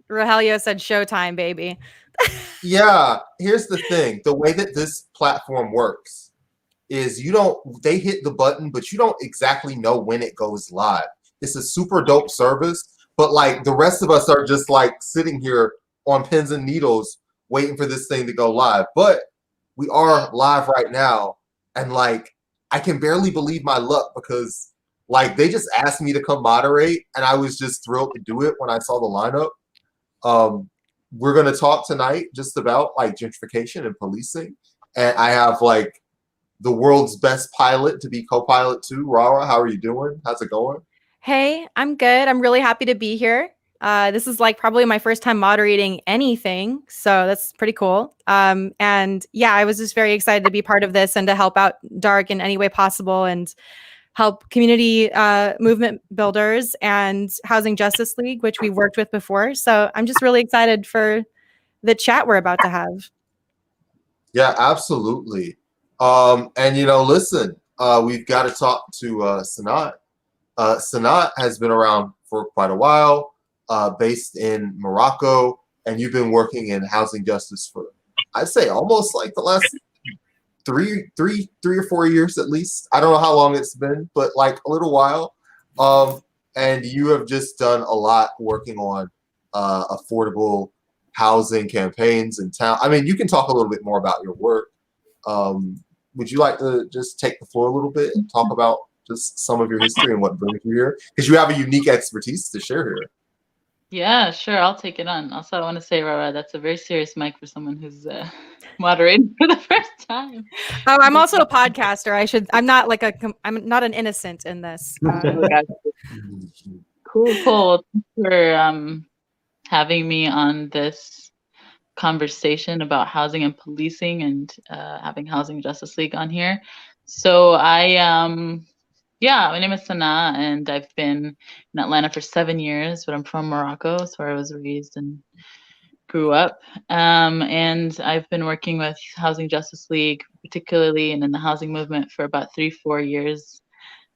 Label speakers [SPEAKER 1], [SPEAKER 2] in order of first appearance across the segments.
[SPEAKER 1] Rogelio said showtime, baby.
[SPEAKER 2] Yeah, here's the thing. The way that this platform works is they hit the button, but you don't exactly know when it goes live. It's a super dope service, but like the rest of us are just like sitting here on pins and needles waiting for this thing to go live. But we are live right now, and like I can barely believe my luck because like they just asked me to come moderate, and I was just thrilled to do it when I saw the lineup. We're going to talk tonight just about like gentrification and policing, and I have like the world's best pilot to be co-pilot too. Rara, how are you doing? How's it going?
[SPEAKER 1] Hey, I'm good. I'm really happy to be here. This is like probably my first time moderating anything, so that's pretty cool. And yeah, I was just very excited to be part of this and to help out Dark in any way possible and help community movement builders and Housing Justice League, which we worked with before. So I'm just really excited for the chat we're about to have.
[SPEAKER 2] Yeah, absolutely. And listen, we've got to talk to Sanat. Sanat has been around for quite a while, based in Morocco, and you've been working in housing justice for, I'd say, almost like the last three or 4 years at least. I don't know how long it's been, but like a little while. And you have just done a lot working on affordable housing campaigns in town. I mean, you can talk a little bit more about your work. Would you like to just take the floor a little bit and talk about just some of your history and what brings you here? Because you have a unique expertise to share here.
[SPEAKER 3] Yeah, sure. I'll take it on. Also, I want to say, Rara, that's a very serious mic for someone who's moderating for the first time.
[SPEAKER 1] Oh, I'm also a podcaster. I'm not an innocent in this.
[SPEAKER 3] Cool. Thanks for having me on this conversation about housing and policing and having Housing Justice League on here. So my name is Sana, and I've been in Atlanta for 7 years, but I'm from Morocco, so where I was raised and grew up. And I've been working with Housing Justice League, particularly, and in the housing movement for about 3-4 years.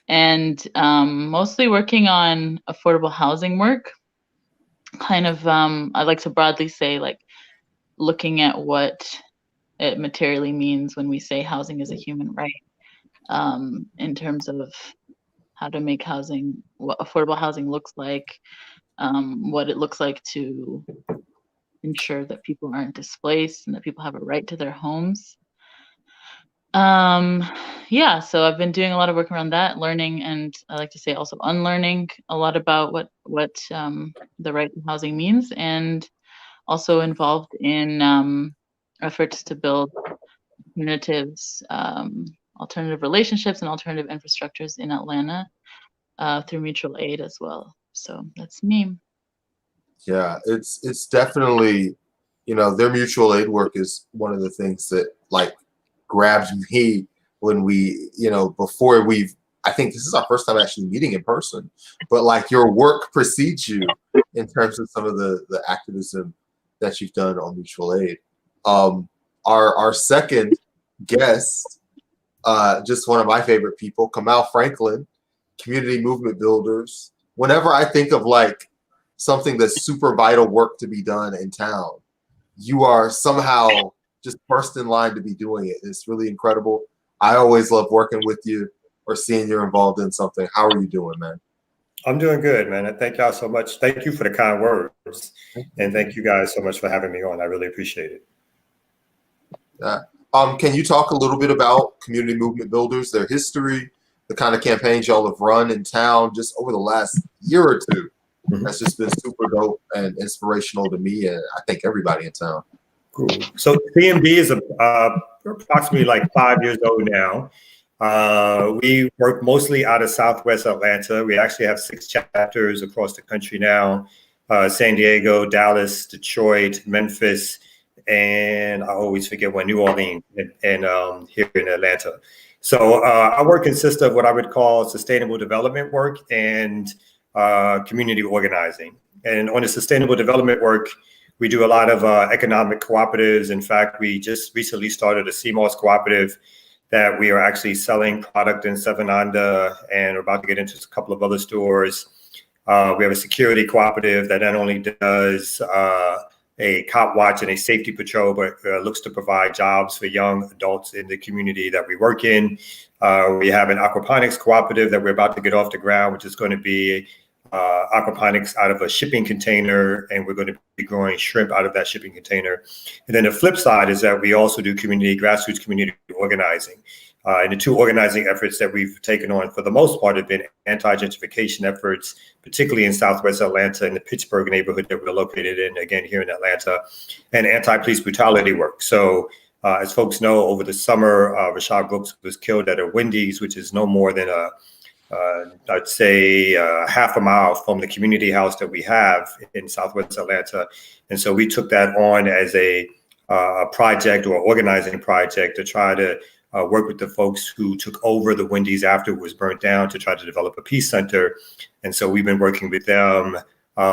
[SPEAKER 3] And mostly working on affordable housing work. Kind of, I like to broadly say, like, looking at what it materially means when we say housing is a human right, in terms of how to make housing, what affordable housing looks like, what it looks like to ensure that people aren't displaced and that people have a right to their homes. So I've been doing a lot of work around that, learning, and I like to say also unlearning a lot about what the right to housing means, and also involved in efforts to build alternative relationships and alternative infrastructures in Atlanta through mutual aid as well. So that's me.
[SPEAKER 2] Yeah, it's definitely, their mutual aid work is one of the things that like grabbed me when we, before I think this is our first time actually meeting in person, but like your work precedes you in terms of some of the activism that you've done on mutual aid. Our second guest, just one of my favorite people, Kamal Franklin, community movement builders. Whenever I think of like something that's super vital work to be done in town, you are somehow just first in line to be doing it. It's really incredible. I always love working with you or seeing you're involved in something. How are you doing, man?
[SPEAKER 4] I'm doing good, man. And thank y'all so much. Thank you for the kind words. And thank you guys so much for having me on. I really appreciate it.
[SPEAKER 2] Yeah. Can you talk a little bit about community movement builders, their history, the kind of campaigns y'all have run in town just over the last year or two? That's just been super dope and inspirational to me, and I think everybody in town.
[SPEAKER 4] Cool. So CMB is approximately like 5 years old now. We work mostly out of Southwest Atlanta. We actually have 6 chapters across the country now: San Diego, Dallas, Detroit, Memphis, and I always forget one, New Orleans, and here in Atlanta. So our work consists of what I would call sustainable development work and community organizing. And on the sustainable development work, we do a lot of economic cooperatives. In fact, we just recently started a CMOS cooperative that we are actually selling product in Seven Anda, and we're about to get into a couple of other stores. We have a security cooperative that not only does a cop watch and a safety patrol, but looks to provide jobs for young adults in the community that we work in. We have an aquaponics cooperative that we're about to get off the ground, which is going to be aquaponics out of a shipping container, and we're going to be growing shrimp out of that shipping container. And then the flip side is that we also do grassroots community organizing. And the two organizing efforts that we've taken on for the most part have been anti-gentrification efforts, particularly in Southwest Atlanta in the Pittsburgh neighborhood that we're located in, again, here in Atlanta, and anti-police brutality work. So as folks know, over the summer, Rashad Brooks was killed at a Wendy's, which is no more than I'd say half a mile from the community house that we have in Southwest Atlanta. And so we took that on as a project or organizing project to try to work with the folks who took over the Wendy's after it was burnt down to try to develop a peace center. And so we've been working with them,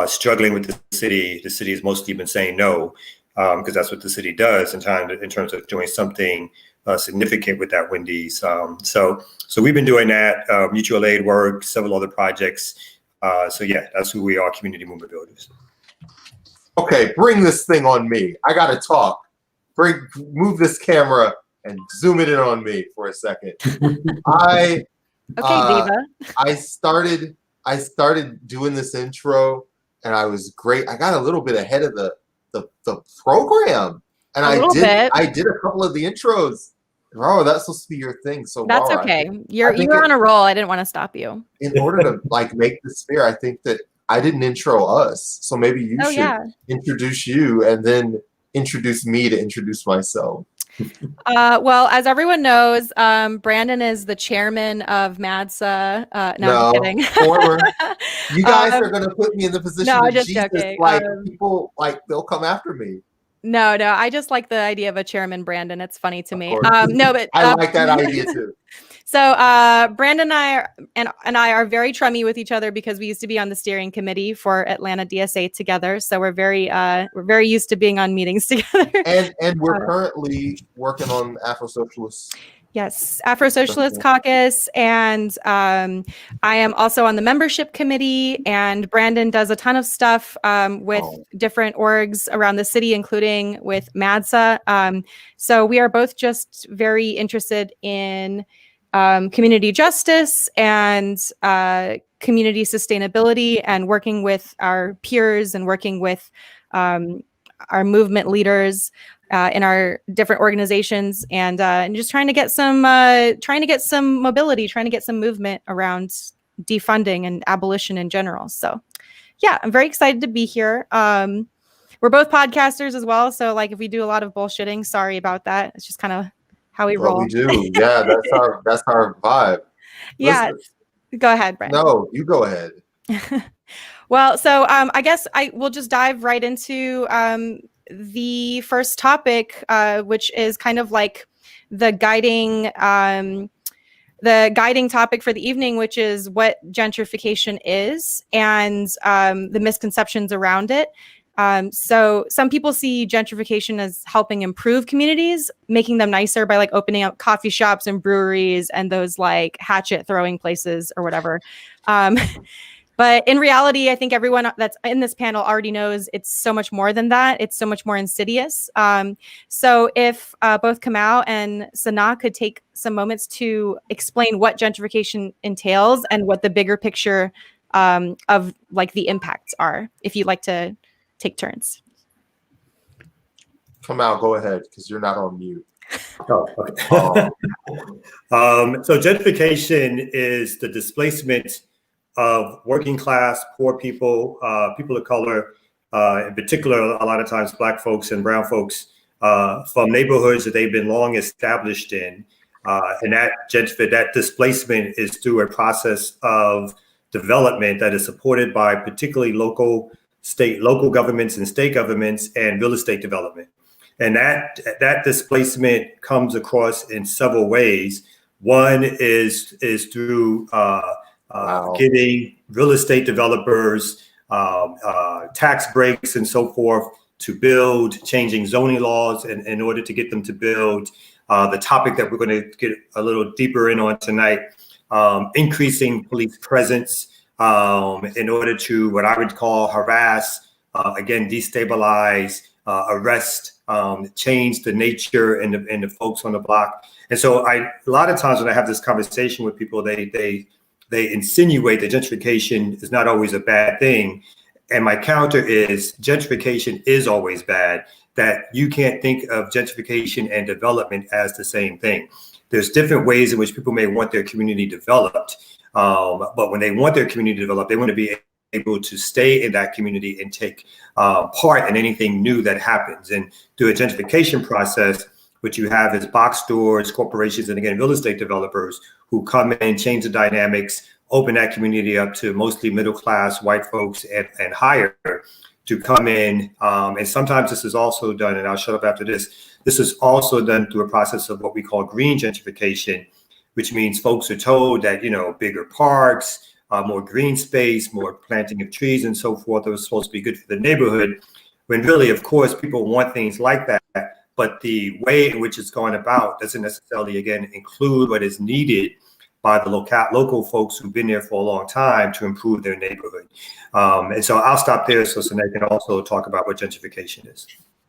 [SPEAKER 4] struggling with the city. The city has mostly been saying no, because that's what the city does in terms of doing something significant with that Wendy's. So we've been doing that, mutual aid work, several other projects. So yeah, that's who we are, community movement builders.
[SPEAKER 2] Okay, bring this thing on me. I gotta talk. Move this camera and zoom it in on me for a second.
[SPEAKER 1] Okay, Diva.
[SPEAKER 2] I started doing this intro, and I was great. I got a little bit ahead of the program, and I did a couple of the intros. Oh, that's supposed to be your thing. So
[SPEAKER 1] that's
[SPEAKER 2] Laura,
[SPEAKER 1] okay. You're on a roll. I didn't want to stop you.
[SPEAKER 2] In order to make this fair, I think that I didn't intro us, so maybe you should introduce you and then introduce me to introduce myself.
[SPEAKER 1] Well, as everyone knows, Brandyn is the chairman of MADSA. No, I'm kidding.
[SPEAKER 2] Former. You guys are going to put me in the position of
[SPEAKER 1] just
[SPEAKER 2] Jesus.
[SPEAKER 1] joking.
[SPEAKER 2] People, they'll come after me.
[SPEAKER 1] No, I just like the idea of a chairman, Brandyn. It's funny to me. No, but
[SPEAKER 2] I like that idea too.
[SPEAKER 1] So Brandyn and I are very chummy with each other because we used to be on the steering committee for Atlanta DSA together. So we're very used to being on meetings together.
[SPEAKER 2] And we're currently working on Afro Socialists.
[SPEAKER 1] Yes, Afro Socialist Caucus, and I am also on the membership committee. And Brandyn does a ton of stuff with different orgs around the city, including with MADSA. So we are both just very interested in community justice and community sustainability, and working with our peers and working with our movement leaders in our different organizations, and just trying to get some mobility, trying to get some movement around defunding and abolition in general. So yeah, I'm very excited to be here. We're both podcasters as well, so if we do a lot of bullshitting, sorry about that. It's just kind of how we roll.
[SPEAKER 2] We do. Yeah, that's our vibe.
[SPEAKER 1] Yeah. Go ahead, Brandyn.
[SPEAKER 2] No, you go ahead.
[SPEAKER 1] Well, so I guess I will just dive right into the first topic, which is kind of like the guiding topic for the evening, which is what gentrification is and the misconceptions around it. So some people see gentrification as helping improve communities, making them nicer by opening up coffee shops and breweries and those hatchet throwing places or whatever. But in reality, I think everyone that's in this panel already knows it's so much more than that. It's so much more insidious. So if both Kamau and Sana could take some moments to explain what gentrification entails and what the bigger picture of the impacts are, if you'd like to take turns.
[SPEAKER 2] Kamau, go ahead, because you're not on mute.
[SPEAKER 4] Oh, okay. So gentrification is the displacement of working class, poor people, people of color, in particular, a lot of times Black folks and brown folks, from neighborhoods that they've been long established in. And that displacement is through a process of development that is supported by particularly local governments and state governments and real estate development. And that displacement comes across in several ways. One is through giving real estate developers tax breaks and so forth to build, changing zoning laws in order to get them to build. The topic that we're going to get a little deeper in on tonight, increasing police presence in order to what I would call harass, again, destabilize, arrest, change the nature and the folks on the block. And so a lot of times when I have this conversation with people, they insinuate that gentrification is not always a bad thing. And my counter is gentrification is always bad, that you can't think of gentrification and development as the same thing. There's different ways in which people may want their community developed. But when they want their community developed, they want to be able to stay in that community and take part in anything new that happens. And through a gentrification process, what you have is box stores, corporations, and again, real estate developers who come in, change the dynamics, open that community up to mostly middle-class white folks and higher to come in. And sometimes this is also done, and I'll shut up after this, this is also done through a process of what we call green gentrification, which means folks are told that, bigger parks, more green space, more planting of trees and so forth are supposed to be good for the neighborhood, when really, of course, people want things like that. But the way in which it's going about doesn't necessarily, again, include what is needed by the local folks who've been there for a long time to improve their neighborhood. And so I'll stop there so Sinead can also talk about what gentrification is.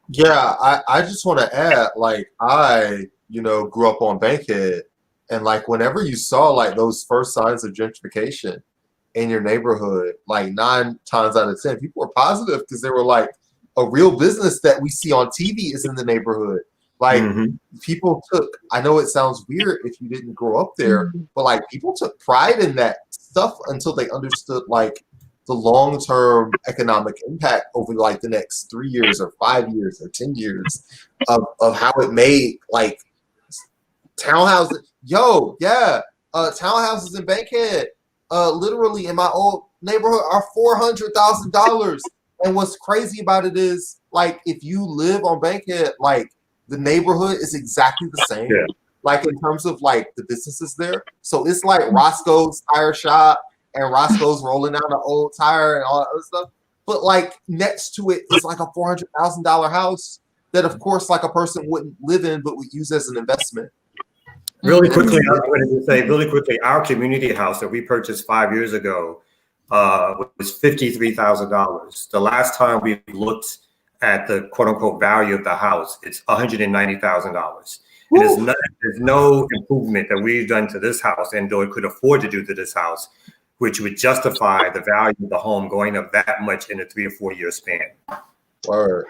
[SPEAKER 2] Yeah, I just want to add, I grew up on Bankhead, and whenever you saw those first signs of gentrification in your neighborhood, 9 times out of 10, people were positive because they were a real business that we see on TV is in the neighborhood. People took, I know it sounds weird if you didn't grow up there, but people took pride in that stuff until they understood the long-term economic impact over the next 3 years or 5 years or 10 years of how it made townhouses. Townhouses in Bankhead, literally in my old neighborhood are $400,000. And what's crazy about it is if you live on Bankhead, the neighborhood is exactly the same. Yeah. In terms of the businesses there. So it's Roscoe's Tire Shop and Roscoe's rolling out an old tire and all that other stuff. But next to it is a $400,000 house that of course a person wouldn't live in but would use as an investment.
[SPEAKER 4] Really quickly, I wanted to say our community house that we purchased 5 years ago was $53,000. The last time we looked at the quote unquote value of the house, it's $190,000. And there's no improvement that we've done to this house, and though it could afford to do to this house, which would justify the value of the home going up that much in a 3 or 4 year span.
[SPEAKER 2] Word.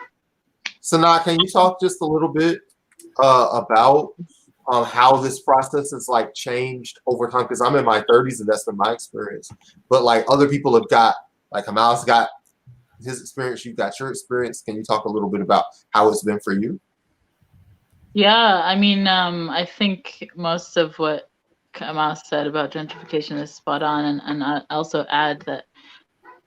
[SPEAKER 2] So now, can you talk just a little bit about how this process has changed over time? Because I'm in my 30s and that's been my experience. But other people have got, Hamal's got his experience, you've got your experience. Can you talk a little bit about how it's been for you?
[SPEAKER 3] Yeah, I mean, I think most of what Kamal said about gentrification is spot on, and I also add that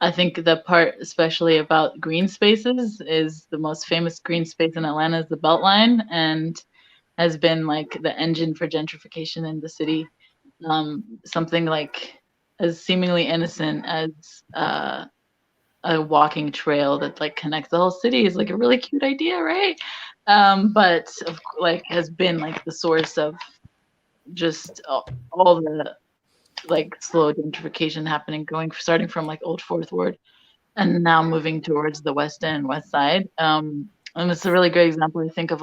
[SPEAKER 3] I think the part especially about green spaces is the most famous green space in Atlanta is the Beltline, and has been the engine for gentrification in the city. Something as seemingly innocent as a walking trail that connects the whole city is a really cute idea, right? But has been the source of just all the slow gentrification happening, starting from Old Fourth Ward and now moving towards the West End, West Side. And it's a really great example, I think, of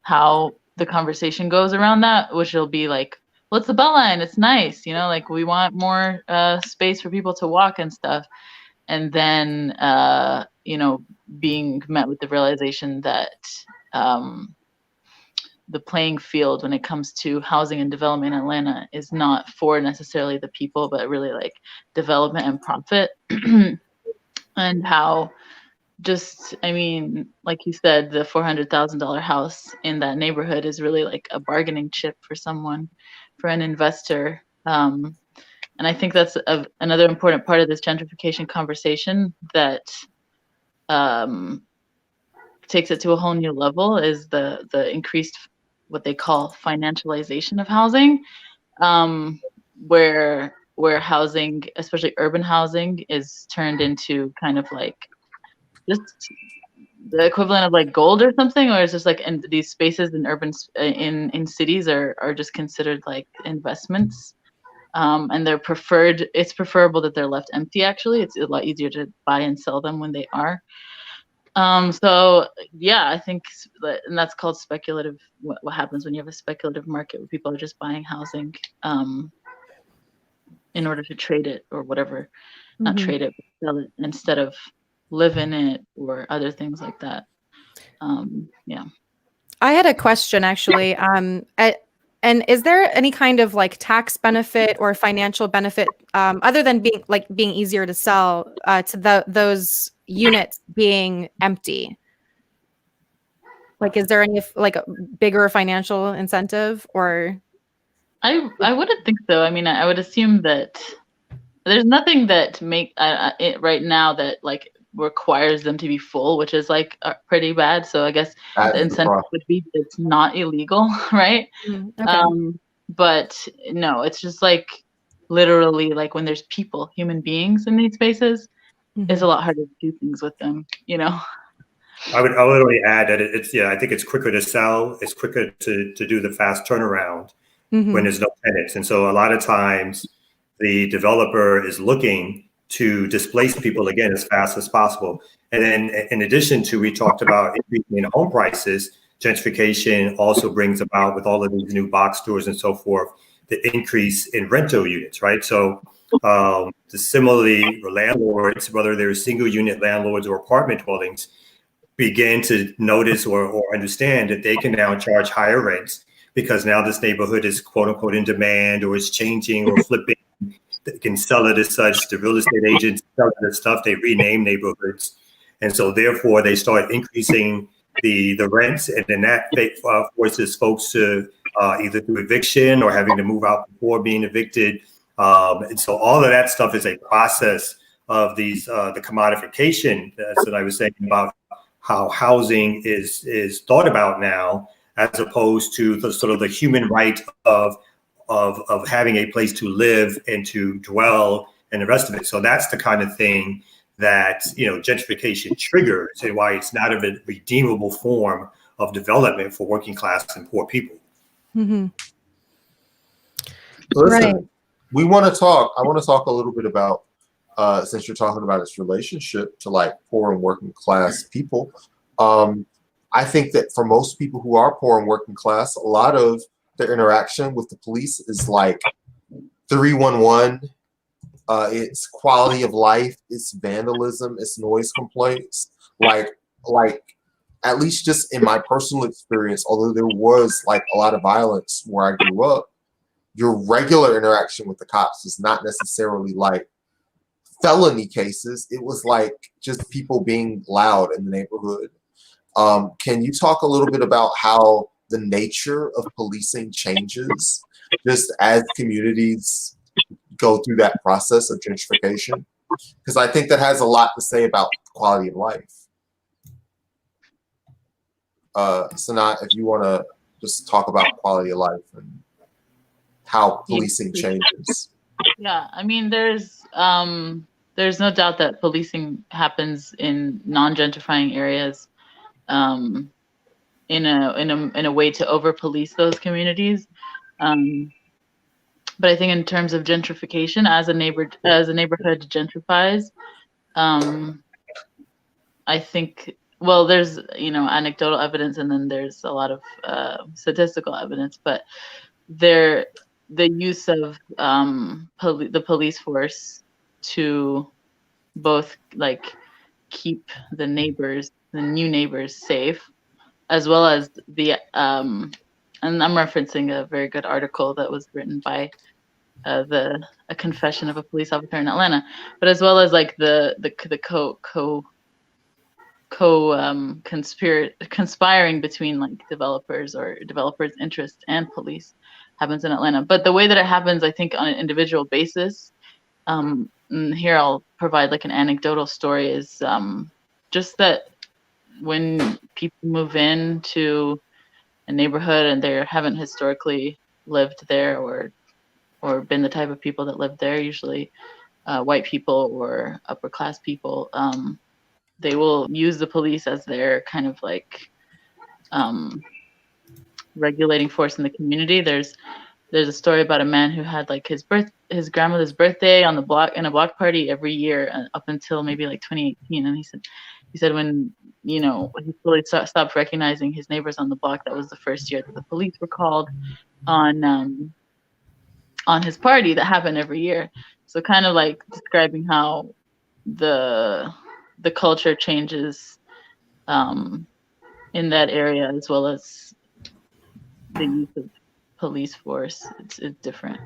[SPEAKER 3] how the conversation goes around that, which will be well, it's the Beltline, it's nice, we want more space for people to walk and stuff. And then, being met with the realization that the playing field when it comes to housing and development in Atlanta is not for necessarily the people, but really development and profit. And how like you said, the $400,000 house in that neighborhood is really a bargaining chip for someone, for an investor. And I think that's another important part of this gentrification conversation that takes it to a whole new level is the increased what they call financialization of housing, where housing, especially urban housing, is turned into kind of just the equivalent of gold or something, or is just in these spaces in urban in cities are just considered investments. and they're preferred. It's preferable that they're left empty. Actually, it's a lot easier to buy and sell them when they are. So yeah, I think, and that's called speculative. What happens when you have a speculative market where people are just buying housing in order to trade it or whatever, not trade it, but sell it instead of live in it or other things like that. Yeah.
[SPEAKER 1] I had a question actually. And is there any kind of like tax benefit or financial benefit other than being easier to sell to those units being empty? Like, is there any like a bigger financial incentive or?
[SPEAKER 3] I wouldn't think so. I mean, I would assume that there's nothing that right now that like requires them to be full, which is like pretty bad. So I guess the incentive would be it's not illegal, right?
[SPEAKER 1] Okay.
[SPEAKER 3] But no, it's just like literally like when there's people, human beings in these spaces, it's a lot harder to do things with them, you know?
[SPEAKER 4] I would only add that I think it's quicker to sell. It's quicker to do the fast turnaround when there's no tenants. And so a lot of times the developer is looking to displace people again as fast as possible. And then in addition to, we talked about increasing home prices, gentrification also brings about, with all of these new box stores and so forth, the increase in rental units, right? So similarly, landlords, whether they're single unit landlords or apartment dwellings, begin to notice or understand that they can now charge higher rents because now this neighborhood is quote unquote in demand or is changing or flipping. They can sell it as such. The real estate agents sell it as stuff. They rename neighborhoods. And so therefore they start increasing the rents, and then that forces folks to either through eviction or having to move out before being evicted. And so all of that stuff is a process of these the commodification that I was saying about how housing is thought about now, as opposed to the sort of the human right of having a place to live and to dwell and the rest of it. So that's the kind of thing that, you know, gentrification triggers, and why it's not a redeemable form of development for working class and poor people.
[SPEAKER 2] Listen, right. I want to talk a little bit about, since you're talking about its relationship to like poor and working class people. I think that for most people who are poor and working class, a lot of their interaction with the police is like 311. It's quality of life, it's vandalism, it's noise complaints. Like at least just in my personal experience, although there was like a lot of violence where I grew up, your regular interaction with the cops is not necessarily like felony cases. It was like just people being loud in the neighborhood. Can you talk a little bit about how the nature of policing changes just as communities go through that process of gentrification? Because I think that has a lot to say about quality of life. Sanat, if you want to just talk about quality of life and how policing changes.
[SPEAKER 3] Yeah, I mean, there's no doubt that policing happens in non-gentrifying areas in a way to over-police those communities. But I think in terms of gentrification, as a neighborhood gentrifies, I think, well, there's, you know, anecdotal evidence, and then there's a lot of statistical evidence, but the use of the police force to both like keep the new neighbors safe, as well as and I'm referencing a very good article that was written by a confession of a police officer in Atlanta, but as well as like the conspiring between like developers interests and police happens in Atlanta. But the way that it happens, I think, on an individual basis, and here I'll provide like an anecdotal story, is just that when people move into a neighborhood and they haven't historically lived there or been the type of people that live there, usually white people or upper class people, they will use the police as their kind of like regulating force in the community. There's there's a story about a man who had like his grandmother's birthday on the block in a block party every year up until maybe like 2018, and he said when he fully stopped recognizing his neighbors on the block, that was the first year that the police were called on his party that happened every year. So kind of like describing how the culture changes in that area, as well as the use of police force. It's different.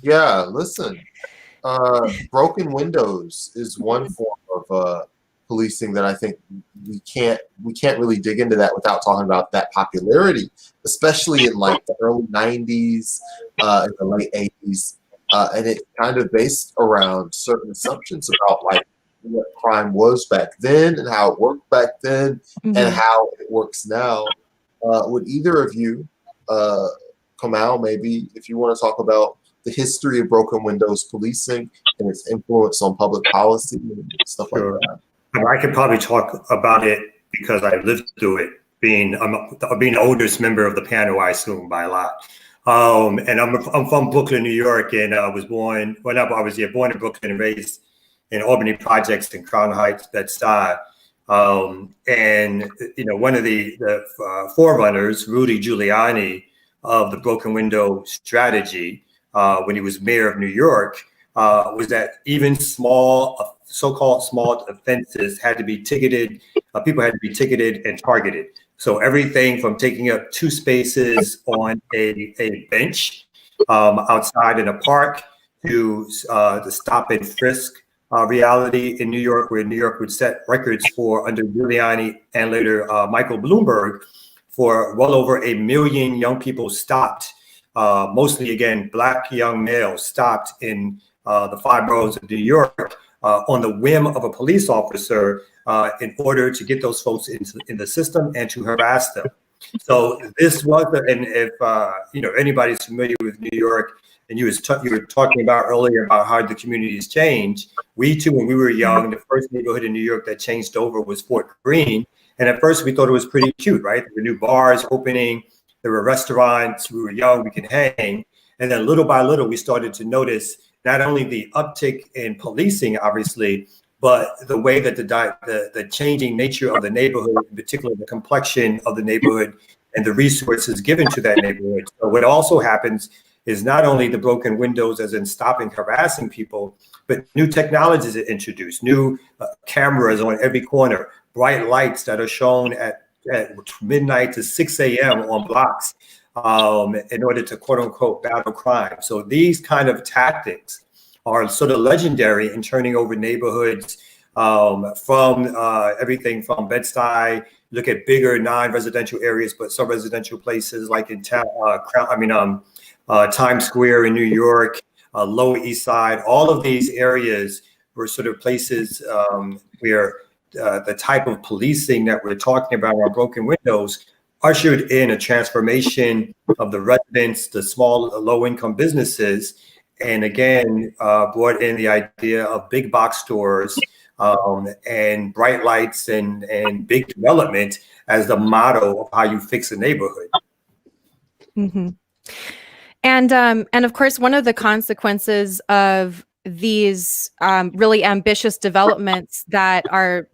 [SPEAKER 2] Yeah, listen. Broken windows is one form of policing that I think we can't really dig into that without talking about that popularity, especially in like the early 90s, in the late 80s, and it kind of based around certain assumptions about like what crime was back then and how it worked back then and how it works now. Would either of you, Kamal, maybe if you want to talk about the history of broken windows policing and its influence on public policy and stuff like that?
[SPEAKER 4] I could probably talk about it because I lived through it, being the oldest member of the panel, I assume, by a lot. And I'm from Brooklyn, New York, and I was born born in Brooklyn and raised in Albany Projects in Crown Heights, Bed-Stuy. And one of the forerunners, Rudy Giuliani, of the broken window strategy when he was mayor of New York, was that even so-called small offenses had to be ticketed. People had to be ticketed and targeted. So everything from taking up 2 spaces on a bench outside in a park to the stop and frisk reality in New York, where New York would set records for under Giuliani and later Michael Bloomberg for well over 1 million young people stopped, mostly again Black young males stopped in the 5 boroughs of New York on the whim of a police officer in order to get those folks in the system and to harass them. So this was, and if anybody's familiar with New York, and you were talking about earlier about how the communities change. We too, when we were young, the first neighborhood in New York that changed over was Fort Greene. And at first we thought it was pretty cute, right? There were new bars opening, there were restaurants, we were young, we could hang. And then little by little, we started to notice not only the uptick in policing, obviously, but the way that the changing nature of the neighborhood, in particular the complexion of the neighborhood and the resources given to that neighborhood. So what also happens is not only the broken windows as in stopping harassing people, but new technologies are introduced, new cameras on every corner, bright lights that are shown at midnight to 6 a.m. on blocks in order to quote unquote battle crime. So these kind of tactics are sort of legendary in turning over neighborhoods from everything from Bed-Stuy, look at bigger non-residential areas, but some residential places like in town, Times Square in New York, Lower East Side. All of these areas were sort of places where the type of policing that we're talking about on broken windows ushered in a transformation of the residents, the small, low-income businesses, and again, brought in the idea of big box stores and bright lights and big development as the motto of how you fix a neighborhood.
[SPEAKER 1] Mm-hmm. And of course, one of the consequences of these really ambitious developments that are,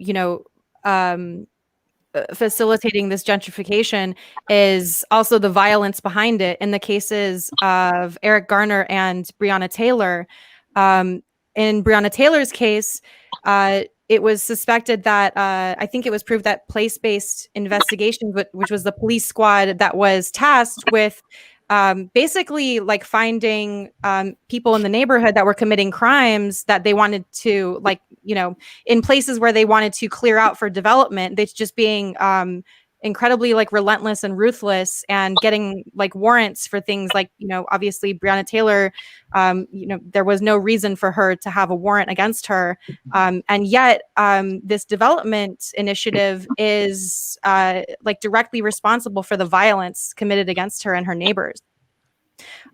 [SPEAKER 1] facilitating this gentrification is also the violence behind it. In the cases of Eric Garner and Breonna Taylor, in Breonna Taylor's case, it was suspected that I think it was proved that place-based investigation, which was the police squad that was tasked with basically like finding people in the neighborhood that were committing crimes that they wanted to in places where they wanted to clear out for development. They just being incredibly like relentless and ruthless and getting like warrants for things like, obviously Breonna Taylor, there was no reason for her to have a warrant against her. And yet this development initiative is like directly responsible for the violence committed against her and her neighbors.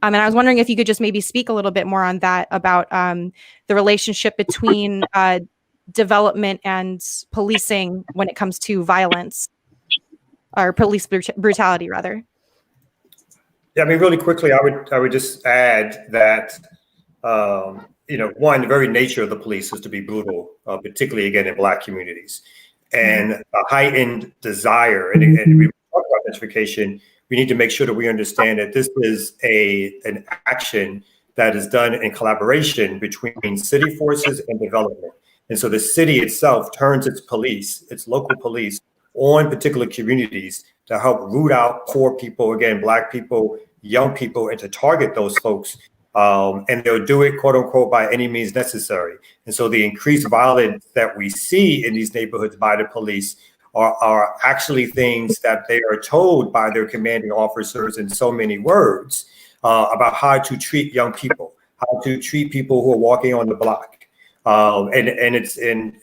[SPEAKER 1] And I was wondering if you could just maybe speak a little bit more on that, about the relationship between development and policing when it comes to violence. or police brutality rather.
[SPEAKER 4] Yeah, I mean, really quickly, I would just add that one, the very nature of the police is to be brutal, particularly again in Black communities, and a heightened desire. And we talk about gentrification. We need to make sure that we understand that this is an action that is done in collaboration between city forces and development. And so the city itself turns its police, its local police, on particular communities to help root out poor people, again, Black people, young people, and to target those folks. And they'll do it, quote unquote, by any means necessary. And so the increased violence that we see in these neighborhoods by the police are actually things that they are told by their commanding officers in so many words about how to treat young people, how to treat people who are walking on the block. And it's in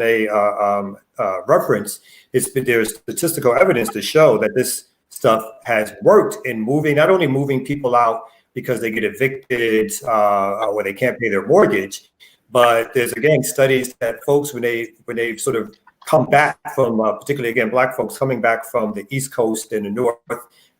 [SPEAKER 4] a reference. There's statistical evidence to show that this stuff has worked in not only moving people out because they get evicted or they can't pay their mortgage, but there's again studies that folks when they sort of come back from, particularly again Black folks coming back from the East Coast and the North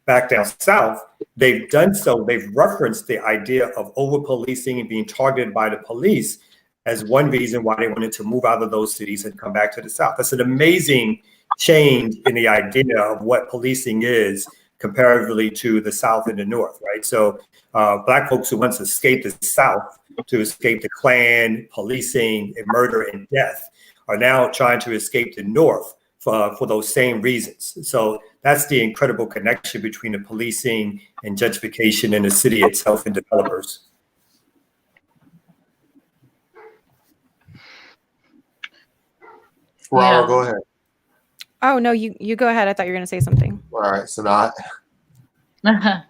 [SPEAKER 4] back down south, they've done so. They've referenced the idea of over policing and being targeted by the police as one reason why they wanted to move out of those cities and come back to the South. That's an amazing change in the idea of what policing is comparatively to the South and the North, right? So Black folks who once escaped the South to escape the Klan, policing, and murder and death are now trying to escape the North for those same reasons. So that's the incredible connection between the policing and gentrification in the city itself and developers.
[SPEAKER 2] Flower, go ahead.
[SPEAKER 1] Oh no, you go ahead. I thought you were going to say something.
[SPEAKER 2] All right, so not.
[SPEAKER 3] I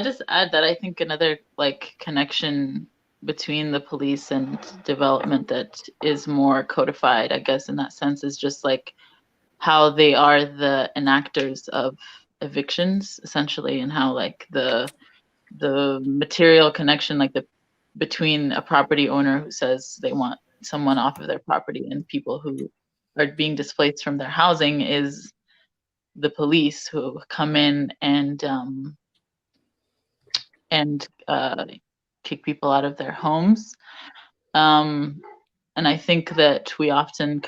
[SPEAKER 3] just add that I think another connection between the police and development that is more codified, I guess, in that sense, is just how they are the enactors of evictions, essentially, and how the material connection, between a property owner who says they want someone off of their property and people who are being displaced from their housing is the police who come in and kick people out of their homes. And I think that we often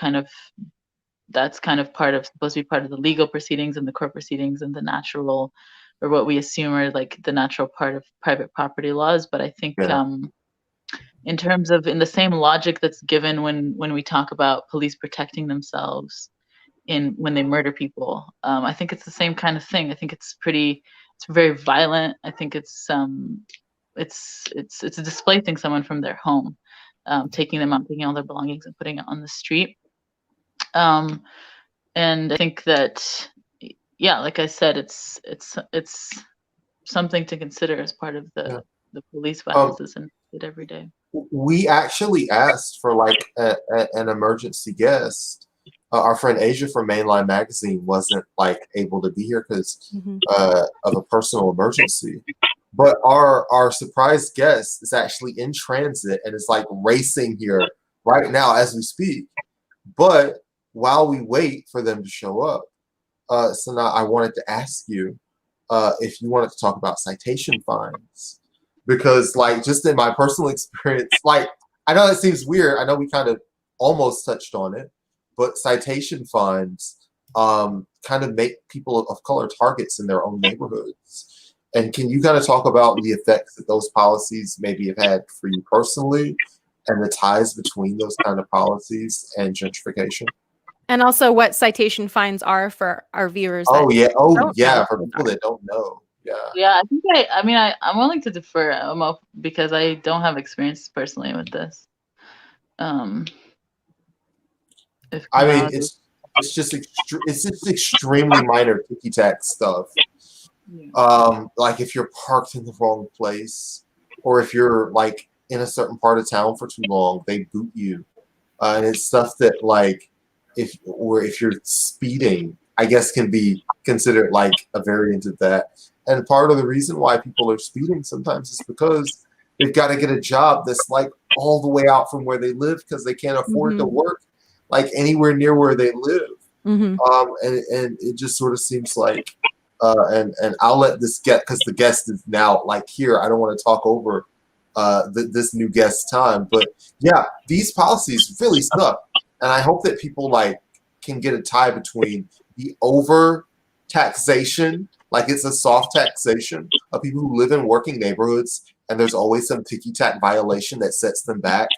[SPEAKER 3] that's supposed to be part of the legal proceedings and the court proceedings and the natural, or what we assume are the natural part of private property laws. But I think in terms of, in the same logic that's given when we talk about police protecting themselves when they murder people, I think it's the same kind of thing. I think it's very violent. I think it's displacing someone from their home, taking them out, taking all their belongings and putting it on the street. And I think that, like I said, it's something to consider as part of the police violence and every day.
[SPEAKER 2] We actually asked for an emergency guest. Our friend Asia from Mainline Magazine wasn't able to be here because of a personal emergency. But our surprise guest is actually in transit and is racing here right now as we speak. But while we wait for them to show up, so now I wanted to ask you if you wanted to talk about citation fines. Because just in my personal experience, I know it seems weird. I know we kind of almost touched on it, but citation fines kind of make people of color targets in their own neighborhoods. And can you kind of talk about the effects that those policies maybe have had for you personally and the ties between those kind of policies and gentrification?
[SPEAKER 1] And also what citation fines are for our viewers.
[SPEAKER 2] For people that don't know.
[SPEAKER 3] Yeah, I think I'm willing to defer because I don't have experience personally with this.
[SPEAKER 2] It's just extremely minor ticky tack stuff. If you're parked in the wrong place, or if you're in a certain part of town for too long, they boot you. And it's stuff that if you're speeding, I guess can be considered a variant of that. And part of the reason why people are speeding sometimes is because they've got to get a job that's all the way out from where they live because they can't afford to work anywhere near where they live.
[SPEAKER 1] Mhm.
[SPEAKER 2] And it just sort of seems like, and I'll let this get, because the guest is now like here. I don't want to talk over this new guest's time, but yeah, these policies really suck, and I hope that people like can get a tie between the over taxation, like it's a soft taxation of people who live in working neighborhoods, and there's always some ticky tack violation that sets them back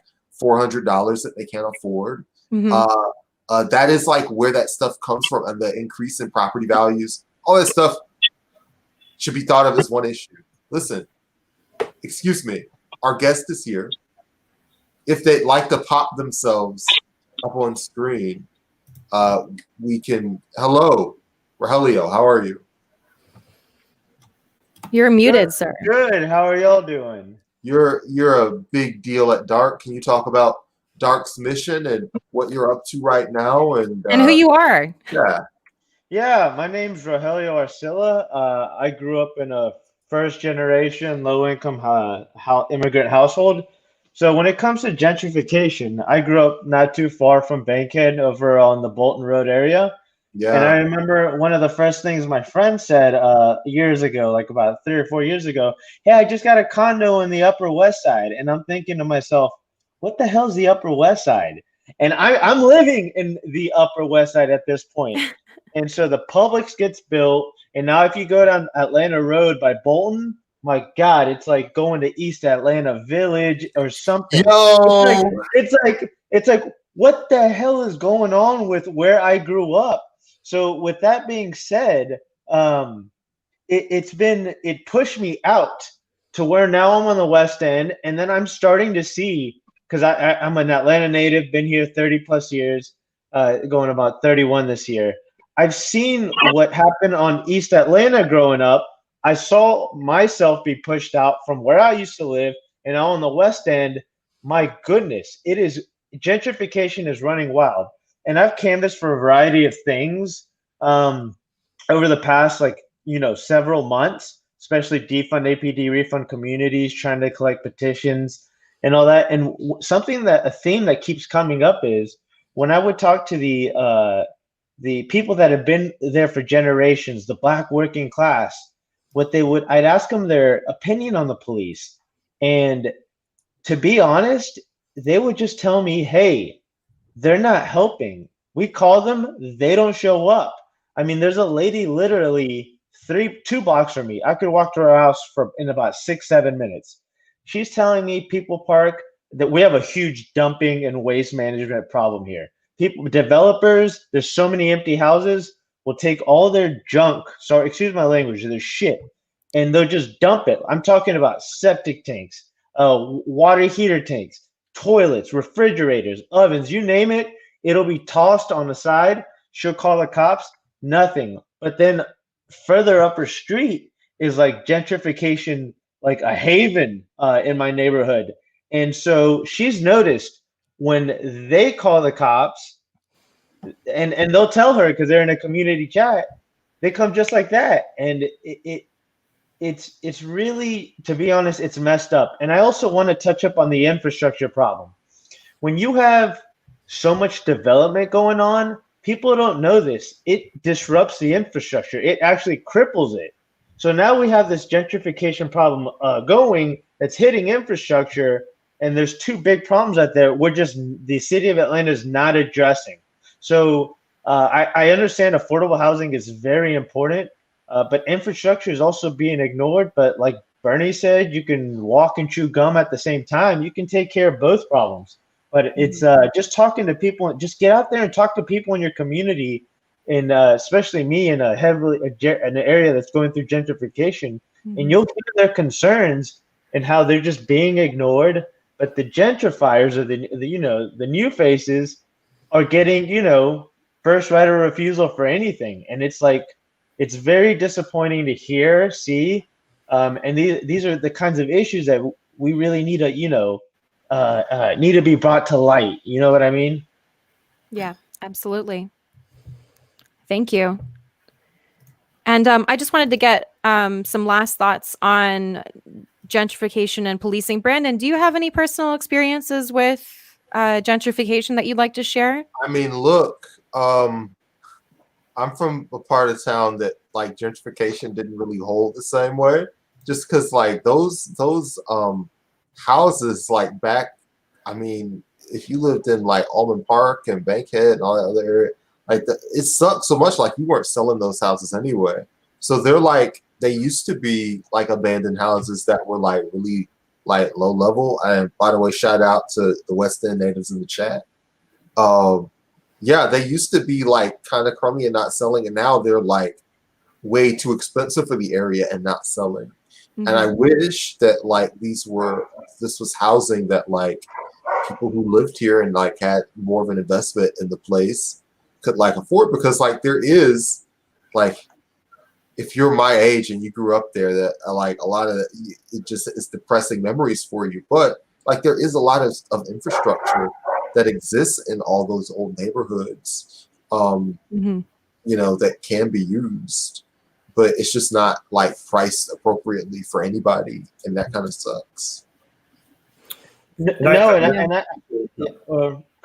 [SPEAKER 2] $400 that they can't afford.
[SPEAKER 1] Mhm.
[SPEAKER 2] That is like where that stuff comes from, and the increase in property values. All that stuff should be thought of as one issue. Listen, excuse me, our guest is here. If they'd like to pop themselves up on screen, we can. Hello, Rogelio, how are you?
[SPEAKER 1] You're muted, sir.
[SPEAKER 5] Good. How are y'all doing?
[SPEAKER 2] You're a big deal at Dark. Can you talk about Dark's mission and what you're up to right now, and
[SPEAKER 1] And who you are?
[SPEAKER 2] Yeah.
[SPEAKER 5] Yeah, my name's Rogelio Arcilla. I grew up in a first-generation, low-income immigrant household. So when it comes to gentrification, I grew up not too far from Bankhead over on the Bolton Road area. And I remember one of the first things my friend said years ago, like about 3 or 4 years ago, hey, I just got a condo in the Upper West Side. And I'm thinking to myself, what the hell's the Upper West Side? And I'm living in the Upper West Side at this point. And so the Publix gets built. And now if you go down Atlanta Road by Bolton, my God, it's like going to East Atlanta Village or something.
[SPEAKER 2] Yo!
[SPEAKER 5] It's like, what the hell is going on with where I grew up? So with that being said, it pushed me out to where now I'm on the West End, and then I'm starting to see, because I'm an Atlanta native, been here 30 plus years, going about 31 this year. I've seen what happened on East Atlanta growing up. I saw myself be pushed out from where I used to live, and now on the West End, my goodness, gentrification is running wild. And I've canvassed for a variety of things over the past, several months, especially defund, APD, refund communities, trying to collect petitions and all that. And a theme that keeps coming up is when I would talk to the people that have been there for generations, the Black working class, I'd ask them their opinion on the police. And to be honest, they would just tell me, hey, they're not helping. We call them, they don't show up. I mean, there's a lady literally 2 blocks from me. I could walk to her house in about 6-7 minutes. She's telling me People Park, that we have a huge dumping and waste management problem here. Developers, there's so many empty houses, will take all their junk, sorry, excuse my language, their shit, and they'll just dump it. I'm talking about septic tanks, water heater tanks, toilets, refrigerators, ovens, you name it, it'll be tossed on the side. She'll call the cops, nothing. But then further up her street is like gentrification, like a haven in my neighborhood. And so she's noticed when they call the cops, and they'll tell her because they're in a community chat, they come just like that. And it's really, to be honest, it's messed up. And I also want to touch up on the infrastructure problem. When you have so much development going on, people don't know this. It disrupts the infrastructure. It actually cripples it. So now we have this gentrification problem going that's hitting infrastructure, and there's 2 big problems out there. The city of Atlanta is not addressing. So I understand affordable housing is very important, but infrastructure is also being ignored. But like Bernie said, you can walk and chew gum at the same time. You can take care of both problems. But it's just talking to people. Just get out there and talk to people in your community, and especially me in an area that's going through gentrification, and you'll hear their concerns and how they're just being ignored. But the gentrifiers, or the new faces, are getting first right of refusal for anything, and it's very disappointing to see. And these are the kinds of issues that we really need to need to be brought to light. You know what I mean?
[SPEAKER 1] Yeah, absolutely. Thank you. And I just wanted to get some last thoughts on gentrification and policing. Brandyn, do you have any personal experiences with gentrification that you'd like to share?
[SPEAKER 2] I mean, look, I'm from a part of town that like gentrification didn't really hold the same way, just because like those houses like back, I mean, if you lived in like Almond Park and Bankhead and all that other area, like it sucked so much. Like you weren't selling those houses anyway, so they're like they used to be like abandoned houses that were like really like low level. And by the way, shout out to the West End natives in the chat. Yeah, they used to be like kind of crummy and not selling, and now they're like way too expensive for the area and not selling.
[SPEAKER 1] Mm-hmm.
[SPEAKER 2] And I wish that like this was housing that like people who lived here and like had more of an investment in the place could like afford, because like there is like, if you're my age and you grew up there, that like a lot of it just is depressing memories for you. But like there is a lot of infrastructure that exists in all those old neighborhoods,
[SPEAKER 1] Mm-hmm.
[SPEAKER 2] you know, that can be used, but it's just not like priced appropriately for anybody, and that kind of sucks.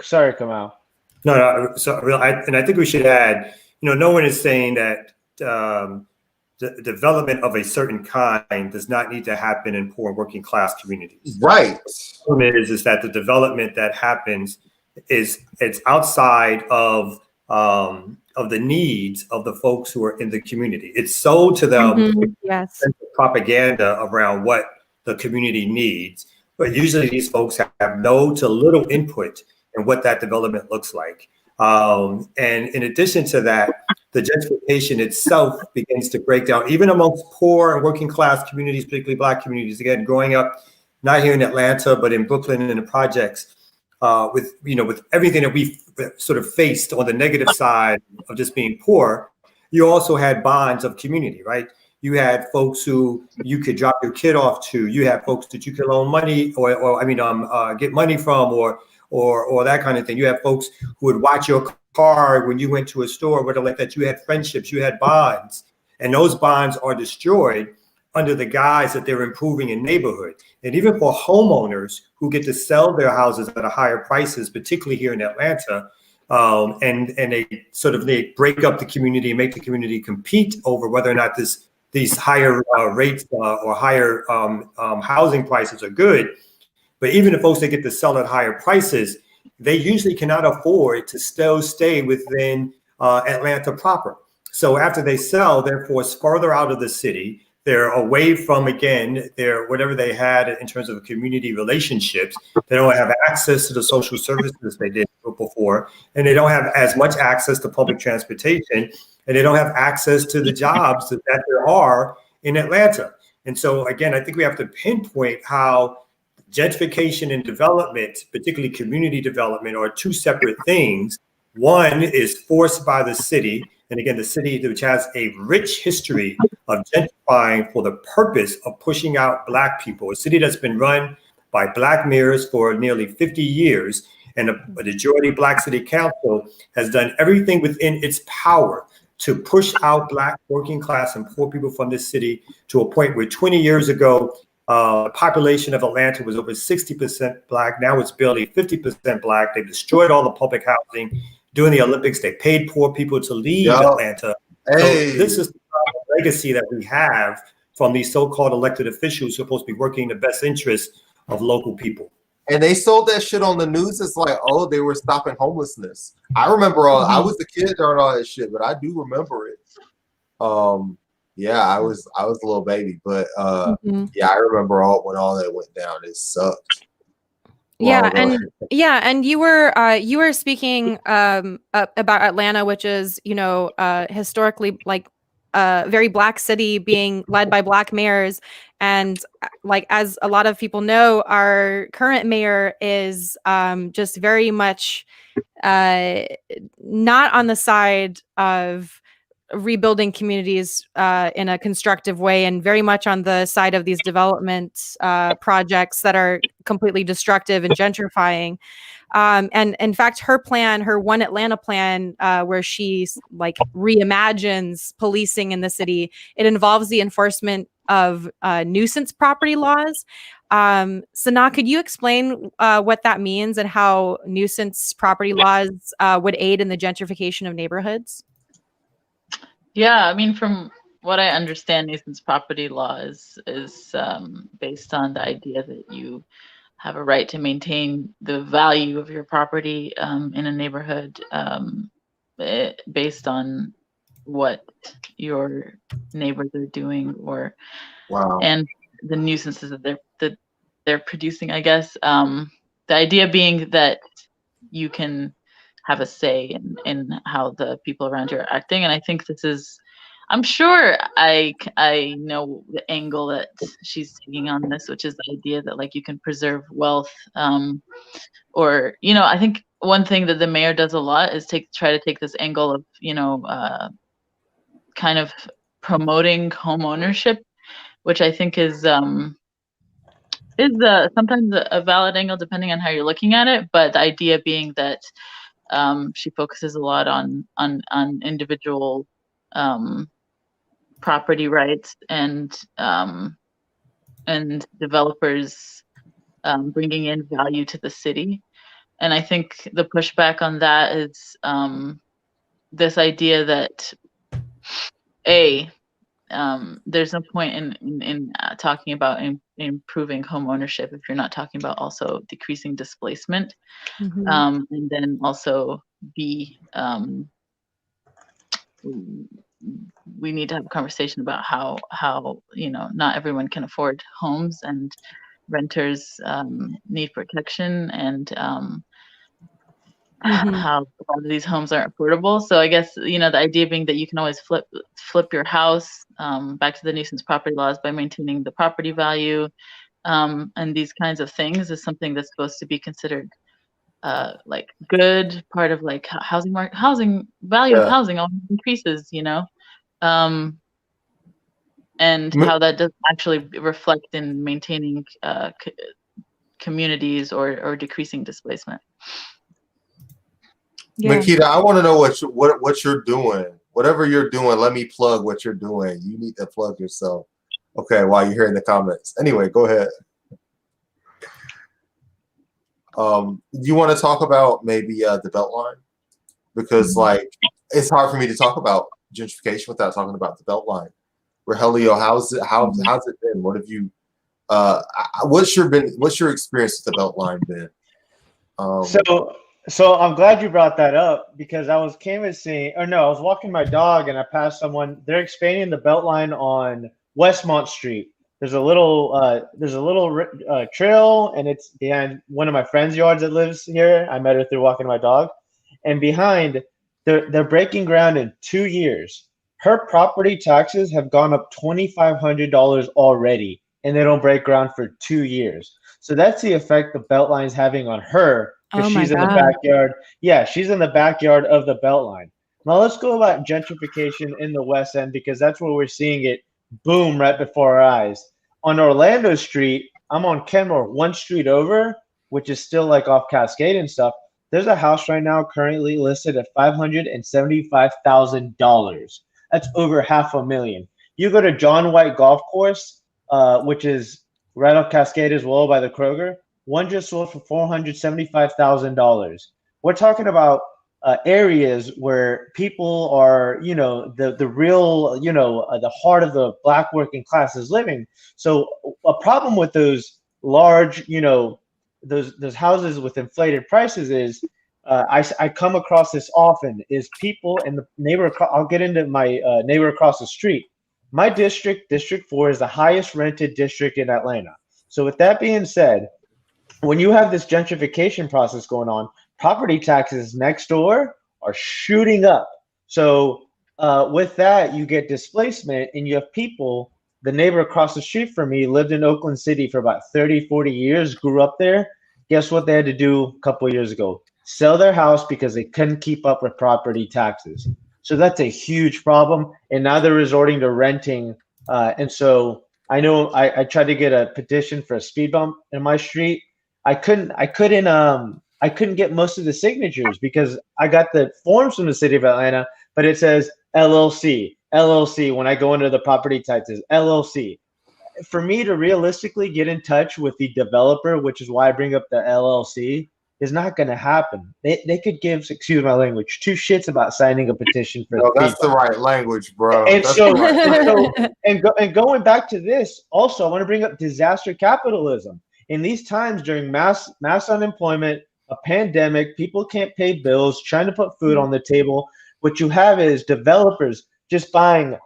[SPEAKER 5] Sorry, Kamal.
[SPEAKER 4] No. So I think we should add, no one is saying that the development of a certain kind does not need to happen in poor working class communities.
[SPEAKER 2] Right.
[SPEAKER 4] The problem is that the development that happens it's outside of the needs of the folks who are in the community. It's sold to them
[SPEAKER 1] Yes.
[SPEAKER 4] propaganda around what the community needs, but usually these folks have no to little input in what that development looks like. And in addition to that, the gentrification itself begins to break down, even amongst poor and working class communities, particularly Black communities. Again, growing up, not here in Atlanta, but in Brooklyn and in the projects, with everything that we sort of faced on the negative side of just being poor, you also had bonds of community, right? You had folks who you could drop your kid off to. You had folks that you could loan money get money from, or that kind of thing. You had folks who would watch your car when you went to a store, whatever like that. You had friendships, you had bonds, and those bonds are destroyed under the guise that they're improving a neighborhood. And even for homeowners who get to sell their houses at a higher prices, particularly here in Atlanta, and they break up the community and make the community compete over whether or not these higher rates or higher housing prices are good. But even the folks that get to sell at higher prices, they usually cannot afford to still stay within Atlanta proper. So after they sell, they're forced further out of the city. They're away from, again, whatever they had in terms of community relationships. They don't have access to the social services they did before, and they don't have as much access to public transportation, and they don't have access to the jobs that there are in Atlanta. And so, again, I think we have to pinpoint how gentrification and development, particularly community development, are two separate things. One is forced by the city. And again, the city, which has a rich history of gentrifying for the purpose of pushing out Black people, a city that's been run by Black mayors for nearly 50 years. And a majority Black city council has done everything within its power to push out Black working class and poor people from this city to a point where 20 years ago, the population of Atlanta was over 60% Black. Now it's barely 50% Black. They've destroyed all the public housing. During the Olympics, they paid poor people to leave Atlanta.
[SPEAKER 2] Hey.
[SPEAKER 4] So this is the legacy that we have from these so-called elected officials who are supposed to be working in the best interest of local people.
[SPEAKER 2] And they sold that shit on the news. It's like, oh, they were stopping homelessness. I remember I was the kid during all that shit, but I do remember it. Yeah, I was a little baby, but yeah, I remember when all that went down. It sucked.
[SPEAKER 1] And you were speaking about Atlanta, which is historically like a very Black city being led by Black mayors, and like as a lot of people know, our current mayor is just very much not on the side of rebuilding communities in a constructive way, and very much on the side of these development projects that are completely destructive and gentrifying. And in fact, her plan, her One Atlanta plan, where she like reimagines policing in the city, it involves the enforcement of nuisance property laws. Sanaa, could you explain what that means and how nuisance property laws would aid in the gentrification of neighborhoods?
[SPEAKER 3] Yeah, I mean, from what I understand, nuisance property law is based on the idea that you have a right to maintain the value of your property in a neighborhood based on what your neighbors are doing, or
[SPEAKER 2] Wow.
[SPEAKER 3] and the nuisances that they're producing, I guess. The idea being that you can have a say in how the people around you are acting, and I think this is. I'm sure I know the angle that she's taking on this, which is the idea that like you can preserve wealth, or I think one thing that the mayor does a lot is try to take this angle of kind of promoting home ownership, which I think is sometimes a valid angle depending on how you're looking at it. But the idea being that she focuses a lot on individual property rights and developers bringing in value to the city. And I think the pushback on that is this idea that there's no point in talking about improving home ownership if you're not talking about also decreasing displacement, and then also we need to have a conversation about how not everyone can afford homes, and renters need protection, and how a lot of these homes aren't affordable. So I guess the idea being that you can always flip your house, back to the nuisance property laws, by maintaining the property value, and these kinds of things is something that's supposed to be considered like good part of like housing value of housing always increases, and how that does actually reflect in maintaining communities or decreasing displacement.
[SPEAKER 1] Yeah.
[SPEAKER 2] Makita, I want to know what you're doing. Whatever you're doing, let me plug what you're doing. You need to plug yourself. Okay, while you're hearing the comments. Anyway, go ahead. You want to talk about maybe the Beltline? Because like it's hard for me to talk about gentrification without talking about the Beltline. Rogelio, how's it been? What have you what's your experience with the Beltline been?
[SPEAKER 5] So I'm glad you brought that up, because I was canvassing, or no, I was walking my dog and I passed someone. They're expanding the Beltline on Westmont Street. There's a little trail, and it's behind one of my friend's yards that lives here. I met her through walking my dog, and behind they're breaking ground in 2 years. Her property taxes have gone up $2,500 already, and they don't break ground for 2 years. So that's the effect the Beltline is having on her, because she's in the backyard. Yeah, she's in the backyard of the Beltline. Now let's go about gentrification in the West End, because that's where we're seeing it boom right before our eyes. On Orlando Street, I'm on Kenmore, one street over, which is still like off Cascade and stuff. There's a house right now currently listed at $575,000. That's over $500,000. You go to John White Golf Course, which is right off Cascade as well by the Kroger. One just sold for $475,000. We're talking about areas where people are, the real, the heart of the Black working class is living. So a problem with those large, those houses with inflated prices is, I come across this often, is people in the neighbor. I'll get into my neighbor across the street. My district, District 4, is the highest rented district in Atlanta. So with that being said, when you have this gentrification process going on, property taxes next door are shooting up. So with that, you get displacement, and you have people. The neighbor across the street from me lived in Oakland City for about 30, 40 years, grew up there. Guess what they had to do a couple of years ago? Sell their house because they couldn't keep up with property taxes. So that's a huge problem. And now they're resorting to renting. And so I know I tried to get a petition for a speed bump in my street. I couldn't get most of the signatures because I got the forms from the city of Atlanta, but it says LLC when I go into the property taxes, LLC. For me to realistically get in touch with the developer, which is why I bring up the LLC, is not going to happen. They could give, excuse my language, two shits about signing a petition for
[SPEAKER 2] No, that's
[SPEAKER 5] speed
[SPEAKER 2] the
[SPEAKER 5] bumps.
[SPEAKER 2] right language, bro.
[SPEAKER 5] And
[SPEAKER 2] That's
[SPEAKER 5] so,
[SPEAKER 2] the right
[SPEAKER 5] and going back to this, also, I want to bring up disaster capitalism. In these times during mass unemployment, a pandemic, people can't pay bills, trying to put food on the table. What you have is developers just buying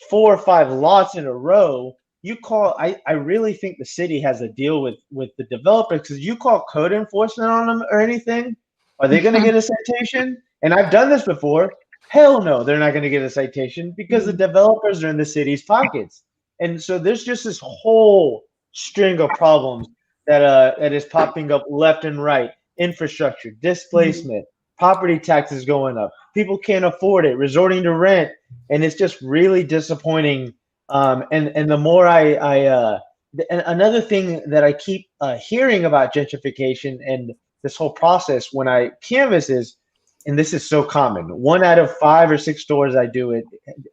[SPEAKER 5] 4 or 5 lots in a row. I really think the city has a deal with the developers, because you call code enforcement on them or anything, are they going to get a citation? And I've done this before. Hell no, they're not going to get a citation, because the developers are in the city's pockets. And so there's just this whole string of problems that is popping up left and right. Infrastructure, displacement, property taxes going up. People can't afford it, resorting to rent. And it's just really disappointing. And the more and another thing that I keep hearing about gentrification and this whole process when I canvass is, and this is so common, 1 out of 5 or 6 stores I do it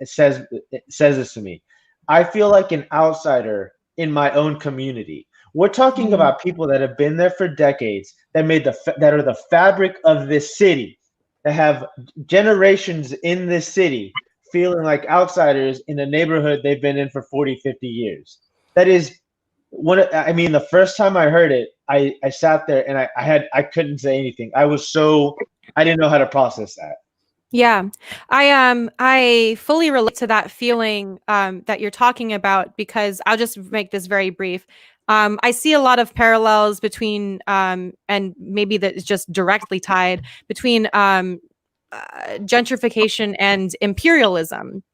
[SPEAKER 5] says this to me. I feel like an outsider in my own community. We're talking about people that have been there for decades, that are the fabric of this city, that have generations in this city, feeling like outsiders in a neighborhood they've been in for 40, 50 years. That is the first time I heard it, I sat there and I couldn't say anything. I didn't know how to process that.
[SPEAKER 1] Yeah, I fully relate to that feeling that you're talking about, because I'll just make this very brief. I see a lot of parallels between, and maybe that is just directly tied between gentrification and imperialism.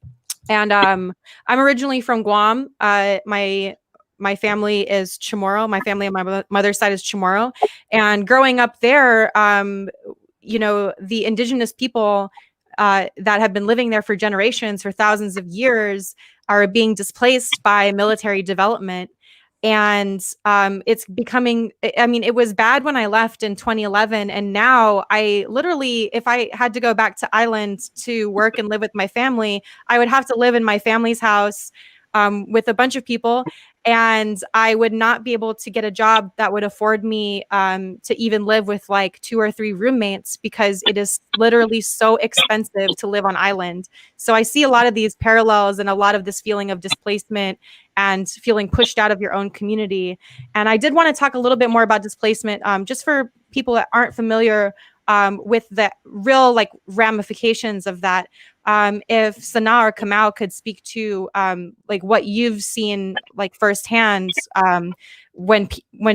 [SPEAKER 1] And I'm originally from Guam. My family is Chamorro. My family on my mother's side is Chamorro. And growing up there, the indigenous people that have been living there for generations, for thousands of years, are being displaced by military development. And it's becoming, it was bad when I left in 2011. And now I literally, if I had to go back to Island to work and live with my family, I would have to live in my family's house with a bunch of people. And I would not be able to get a job that would afford me to even live with like 2 or 3 roommates, because it is literally so expensive to live on Island. So I see a lot of these parallels and a lot of this feeling of displacement and feeling pushed out of your own community. And I did want to talk a little bit more about displacement, just for people that aren't familiar with the real like ramifications of that. If Sana or Kamau could speak to like what you've seen like firsthand when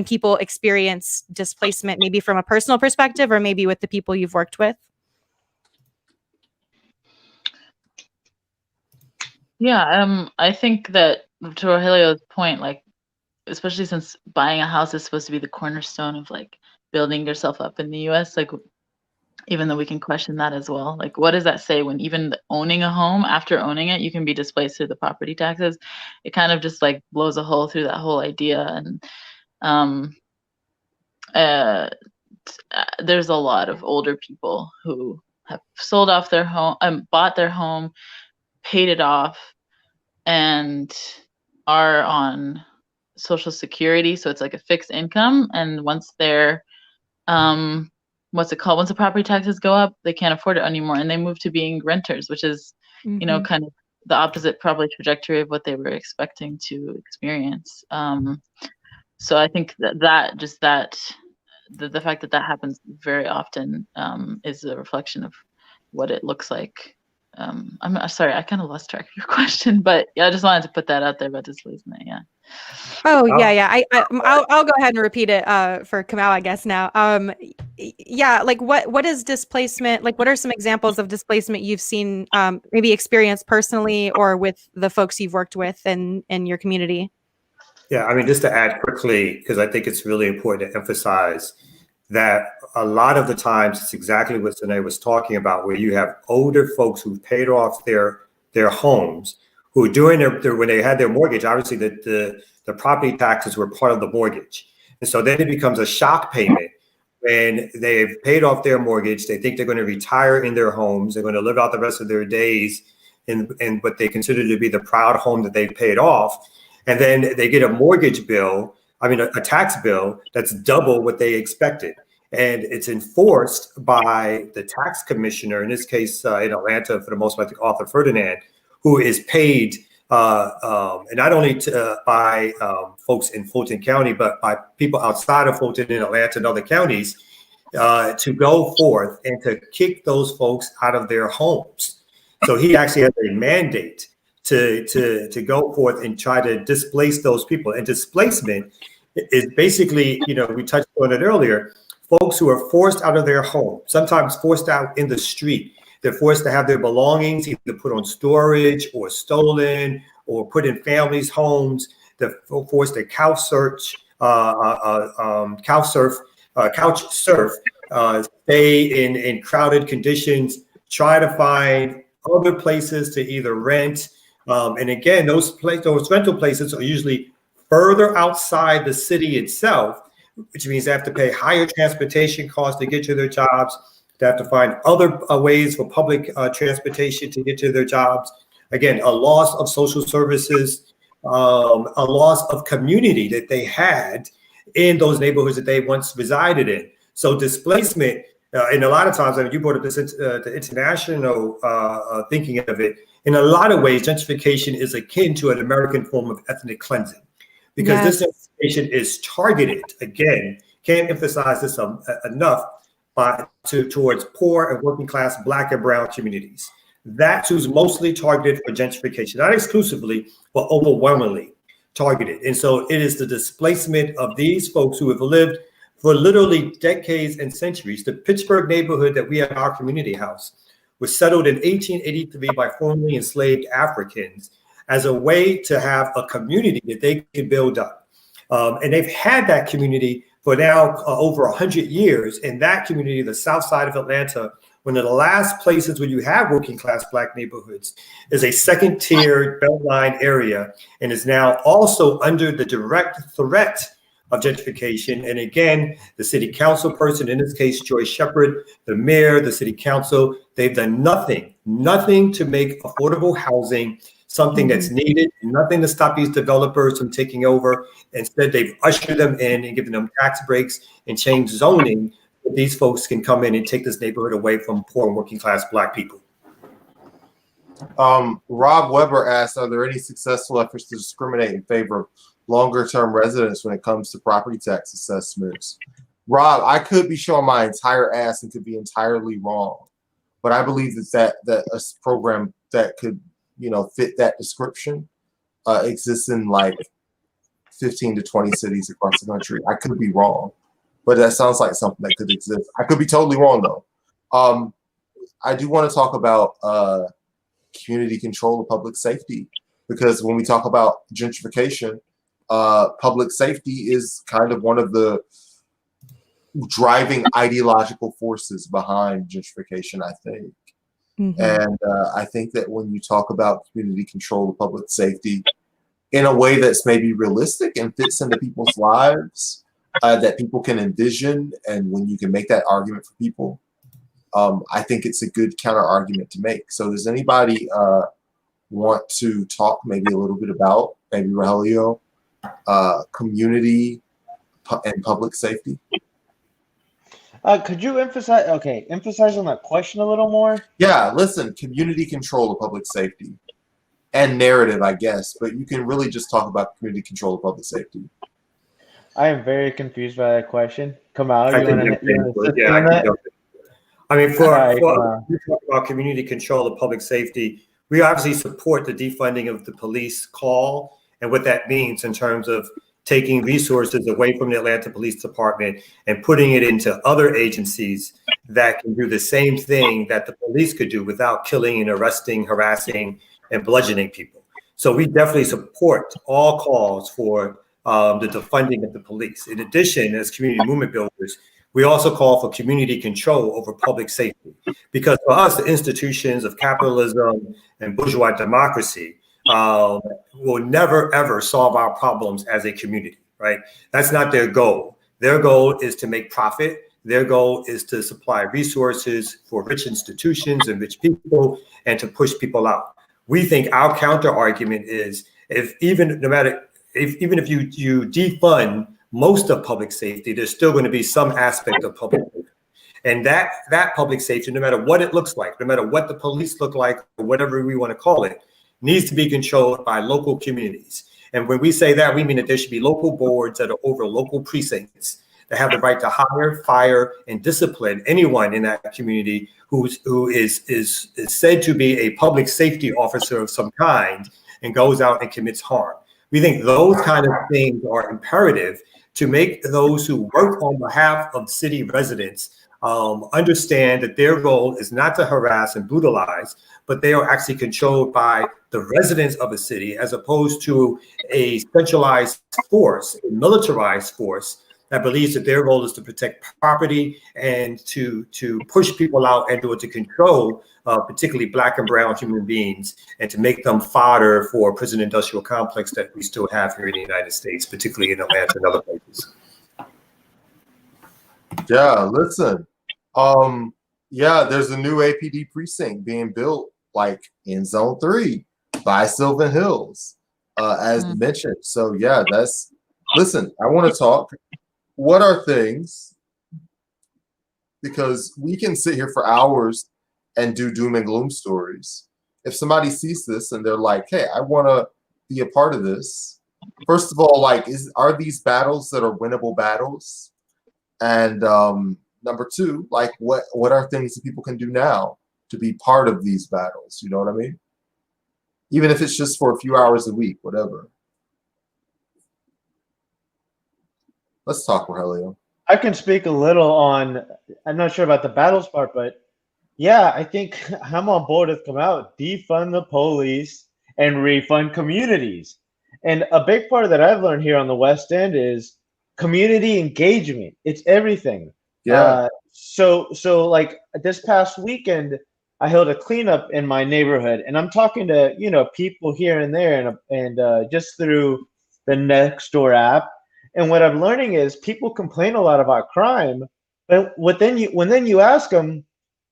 [SPEAKER 1] people experience displacement, maybe from a personal perspective or maybe with the people you've worked with.
[SPEAKER 3] Yeah, I think that to Rogelio's point, like, especially since buying a house is supposed to be the cornerstone of like building yourself up in the US, like, even though we can question that as well, like, what does that say when even owning a home, after owning it, you can be displaced through the property taxes? It kind of just like blows a hole through that whole idea. And there's a lot of older people who have sold off their home, bought their home, paid it off, and are on Social Security. So it's like a fixed income. And once they're, what's it called? Once the property taxes go up, they can't afford it anymore. And they move to being renters, which is, kind of the opposite probably trajectory of what they were expecting to experience. So I think that the fact that happens very often is a reflection of what it looks like. I'm sorry, I kind of lost track of your question, but yeah, I just wanted to put that out there about displacement. Yeah.
[SPEAKER 1] Oh yeah. I'll go ahead and repeat it for Kamau, I guess now. Yeah, like what is displacement? Like, what are some examples of displacement you've seen, maybe experienced personally or with the folks you've worked with in your community?
[SPEAKER 4] Yeah, I mean, just to add quickly, because I think it's really important to emphasize that a lot of the times it's exactly what Sine was talking about, where you have older folks who've paid off their homes, who during when they had their mortgage, obviously the property taxes were part of the mortgage. And so then it becomes a shock payment when they've paid off their mortgage. They think they're going to retire in their homes. They're going to live out the rest of their days in what they consider to be the proud home that they've paid off. And then they get a mortgage bill, a tax bill that's double what they expected. and it's enforced by the tax commissioner, in this case in Atlanta, for the most part, I think Arthur Ferdinand, who is paid and not only by folks in Fulton County, but by people outside of Fulton in Atlanta and other counties to go forth and to kick those folks out of their homes. So he actually has a mandate to go forth and try to displace those people. And displacement is basically, we touched on it earlier, folks who are forced out of their home, sometimes forced out in the street. They're forced to have their belongings either put on storage or stolen or put in families' homes. They're forced to couch surf, stay in crowded conditions, try to find other places to either rent. And again, those rental places are usually further outside the city itself, which means they have to pay higher transportation costs to get to their jobs. They have to find other ways for public transportation to get to their jobs. Again, a loss of social services, a loss of community that they had in those neighborhoods that they once resided in. So displacement, and a lot of times, I mean, you brought up this the international thinking of it. In a lot of ways, gentrification is akin to an American form of ethnic cleansing, because this gentrification is targeted. Again, can't emphasize this enough. Towards poor and working class Black and brown communities. That's who's mostly targeted for gentrification, not exclusively, but overwhelmingly targeted. And so it is the displacement of these folks who have lived for literally decades and centuries. The Pittsburgh neighborhood that we have our community house was settled in 1883 by formerly enslaved Africans as a way to have a community that they could build up. And they've had that community for now over 100 years. In that community, the south side of Atlanta, one of the last places where you have working class Black neighborhoods, is a second tier beltline area and is now also under the direct threat of gentrification. And again, the city council person, in this case, Joy Shepherd, the mayor, the city council, they've done nothing to make affordable housing something that's needed, nothing to stop these developers from taking over. Instead, they've ushered them in and given them tax breaks and changed zoning. These folks can come in and take this neighborhood away from poor and working class Black people.
[SPEAKER 2] Rob Weber asked, are there any successful efforts to discriminate in favor of longer term residents when it comes to property tax assessments? Rob, I could be showing my entire ass and could be entirely wrong, but I believe that a program that could fit that description exists in like 15 to 20 cities across the country. I could be wrong, but that sounds like something that could exist. I could be totally wrong though. I do want to talk about community control of public safety, because when we talk about gentrification, public safety is kind of one of the driving ideological forces behind gentrification, I think. And I think that when you talk about community control of public safety in a way that's maybe realistic and fits into people's lives, that people can envision, and when you can make that argument for people, I think it's a good counter argument to make. So does anybody want to talk maybe a little bit about, maybe Rogelio, community and public safety?
[SPEAKER 5] Could you emphasize on that question a little more? Yeah,
[SPEAKER 2] listen, community control of public safety and narrative, I guess, but you can really just talk about community control of public safety.
[SPEAKER 5] I am very confused by that question. Kamal,
[SPEAKER 4] I mean, for we talk about community control of public safety, we obviously support the defunding of the police call and what that means in terms of taking resources away from the Atlanta Police Department and putting it into other agencies that can do the same thing that the police could do without killing and arresting, harassing, and bludgeoning people. So we definitely support all calls for the defunding of the police. In addition, as community movement builders, we also call for community control over public safety, because for us, the institutions of capitalism and bourgeois democracy will never, ever solve our problems as a community, right? That's not their goal. Their goal is to make profit. Their goal is to supply resources for rich institutions and rich people and to push people out. We think our counter argument is, even if you defund most of public safety, there's still going to be some aspect of public safety. And that public safety, no matter what it looks like, no matter what the police look like, or whatever we want to call it, needs to be controlled by local communities. And when we say that, we mean that there should be local boards that are over local precincts that have the right to hire, fire, and discipline anyone in that community who is said to be a public safety officer of some kind and goes out and commits harm. We think those kind of things are imperative to make those who work on behalf of city residents understand that their role is not to harass and brutalize, but they are actually controlled by the residents of a city, as opposed to a centralized force, a militarized force that believes that their role is to protect property and to push people out and to control particularly Black and brown human beings, and to make them fodder for a prison industrial complex that we still have here in the United States, particularly in Atlanta and other places.
[SPEAKER 2] Yeah, listen. Yeah, there's a new APD precinct being built, like in Zone 3 by Sylvan Hills, as mentioned. So yeah, listen, I want to talk. What are things, because we can sit here for hours and do doom and gloom stories. If somebody sees this and they're like, hey, I want to be a part of this, first of all, like, are these battles that are winnable battles? And number two, like, what are things that people can do now to be part of these battles? You know what I mean? Even if it's just for a few hours a week, whatever. Let's talk, Rogelio.
[SPEAKER 5] I can speak a little on, I'm not sure about the battles part, but yeah, I think I'm on board with come out, defund the police and refund communities. And a big part that I've learned here on the West End is community engagement. It's everything.
[SPEAKER 2] Yeah.
[SPEAKER 5] So like this past weekend, I held a cleanup in my neighborhood, and I'm talking to, people here and there, and just through the Nextdoor app. And what I'm learning is people complain a lot about crime, but when you ask them,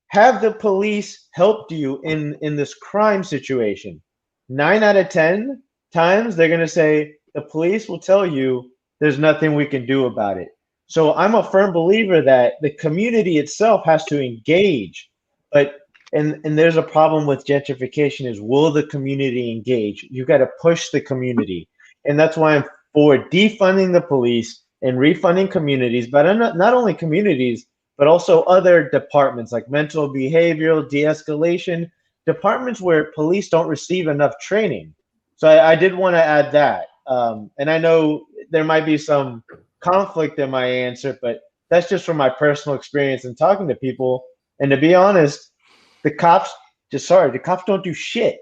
[SPEAKER 5] have the police helped you in this crime situation? 9 out of 10 times they're going to say the police will tell you there's nothing we can do about it. So I'm a firm believer that the community itself has to engage, but and there's a problem with gentrification is, will the community engage? You got to push the community. And that's why I'm for defunding the police and refunding communities, but not only communities, but also other departments like mental, behavioral, de-escalation, departments where police don't receive enough training. So I did want to add that. And I know there might be some conflict in my answer, but that's just from my personal experience and talking to people. And to be honest, the cops don't do shit.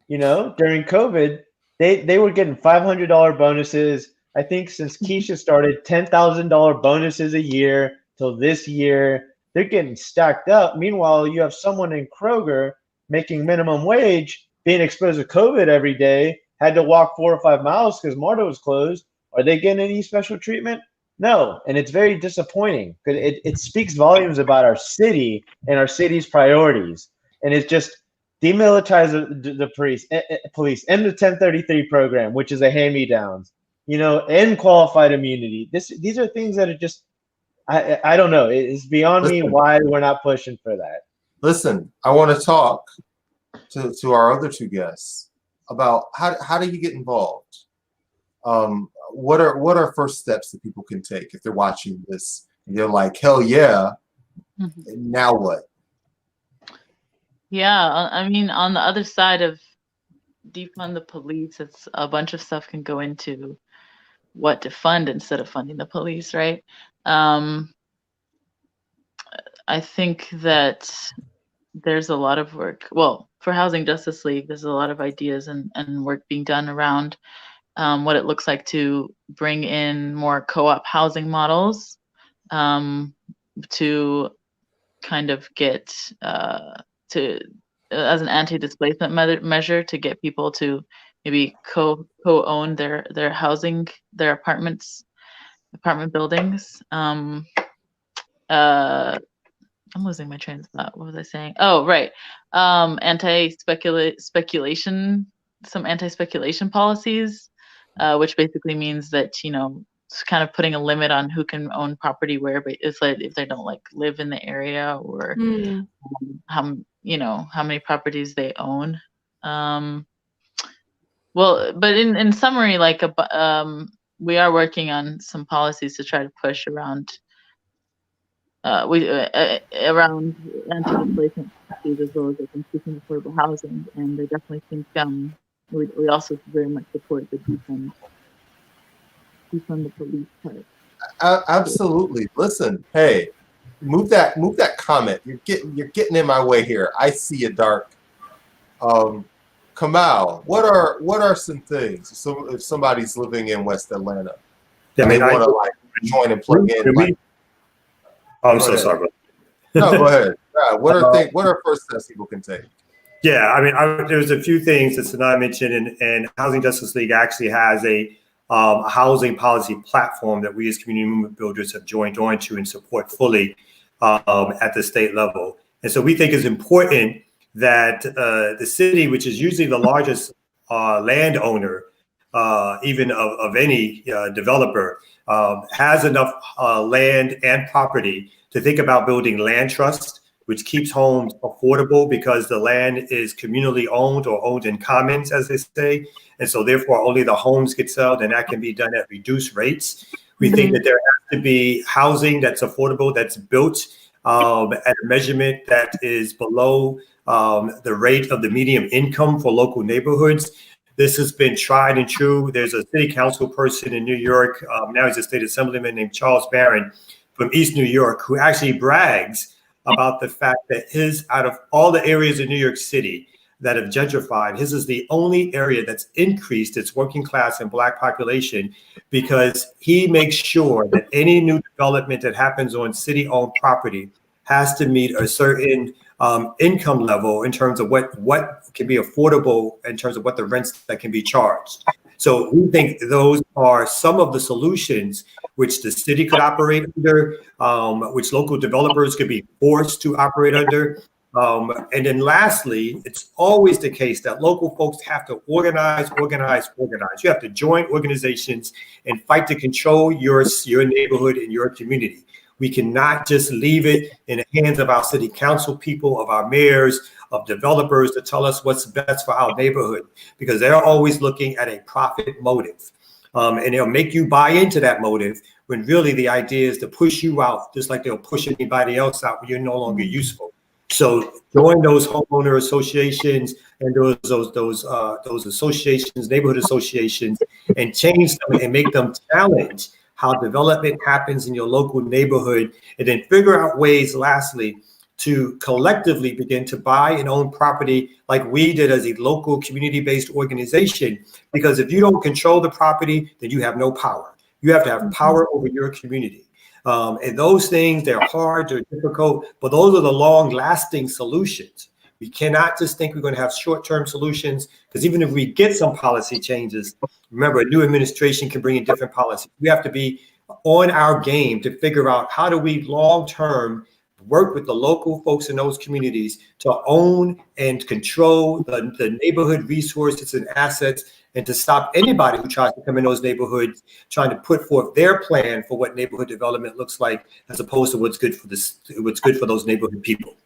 [SPEAKER 5] During COVID, they were getting $500 bonuses. I think since Keisha started, $10,000 bonuses a year till this year. They're getting stacked up. Meanwhile, you have someone in Kroger making minimum wage, being exposed to COVID every day, had to walk 4 or 5 miles because Marta was closed. Are they getting any special treatment? No. And it's very disappointing because it speaks volumes about our city and our city's priorities. And it's just demilitarize the police, end the 1033 program, which is a hand-me-downs, end qualified immunity. These are things that are just, I don't know. It's beyond me why we're not pushing for that.
[SPEAKER 2] Listen, I want to talk to our other two guests about how do you get involved? What are first steps that people can take if they're watching this and they're like, hell yeah, now what?
[SPEAKER 3] Yeah, I mean, on the other side of defund the police, it's a bunch of stuff can go into what to fund instead of funding the police, right? I think that there's a lot of work. Well, for Housing Justice League, there's a lot of ideas and work being done around what it looks like to bring in more co-op housing models to kind of get as an anti-displacement measure to get people to maybe co-own their housing, their apartment buildings. I'm losing my train of thought. What was I saying? Oh, right. Anti-speculation policies, which basically means that, it's kind of putting a limit on who can own property where, but if they don't like live in the area, or how many properties they own. Well, but in summary, like we are working on some policies to try to push around around anti-displacement policies, as well as like increasing affordable housing. And I definitely think we also very much support the defund the police part.
[SPEAKER 2] Absolutely. Listen, hey, move that comment. You're getting in my way here. I see you, Dark. Kamal, what are some things? So if somebody's living in West Atlanta, and they want to like join and plug in.
[SPEAKER 4] I'm so sorry.
[SPEAKER 2] No, go ahead. What are first steps people can take?
[SPEAKER 4] Yeah, I mean, there's a few things that Sanaa mentioned, and Housing Justice League actually has a housing policy platform that we as community movement builders have joined on to and support fully at the state level. And so we think it's important that the city, which is usually the largest landowner, even of any developer, has enough land and property to think about building land trust, which keeps homes affordable because the land is communally owned or owned in commons, as they say. And so therefore only the homes get sold, and that can be done at reduced rates. We think that there has to be housing that's affordable, that's built at a measurement that is below the rate of the median income for local neighborhoods. This has been tried and true. There's a city council person in New York, now he's a state assemblyman, named Charles Barron from East New York, who actually brags about the fact that out of all the areas in New York City that have gentrified, his is the only area that's increased its working class and Black population, because he makes sure that any new development that happens on city-owned property has to meet a certain income level in terms of what can be affordable in terms of what the rents that can be charged. So we think those are some of the solutions which the city could operate under, which local developers could be forced to operate under. And then lastly, it's always the case that local folks have to organize. You have to join organizations and fight to control your neighborhood and your community. We cannot just leave it in the hands of our city council people, of our mayors, of developers to tell us what's best for our neighborhood, because they're always looking at a profit motive. And they'll make you buy into that motive when really the idea is to push you out, just like they'll push anybody else out when you're no longer useful. So join those homeowner associations and those associations, neighborhood associations, and change them and make them challenge how development happens in your local neighborhood, and then figure out ways, lastly, to collectively begin to buy and own property like we did as a local community-based organization. Because if you don't control the property, then you have no power. You have to have power over your community. And those things, they're hard, they're difficult, but those are the long-lasting solutions. We cannot just think we're going to have short-term solutions, because even if we get some policy changes, remember, a new administration can bring in different policies. We have to be on our game to figure out how do we long-term work with the local folks in those communities to own and control the neighborhood resources and assets, and to stop anybody who tries to come in those neighborhoods trying to put forth their plan for what neighborhood development looks like, as opposed to what's good for those neighborhood people.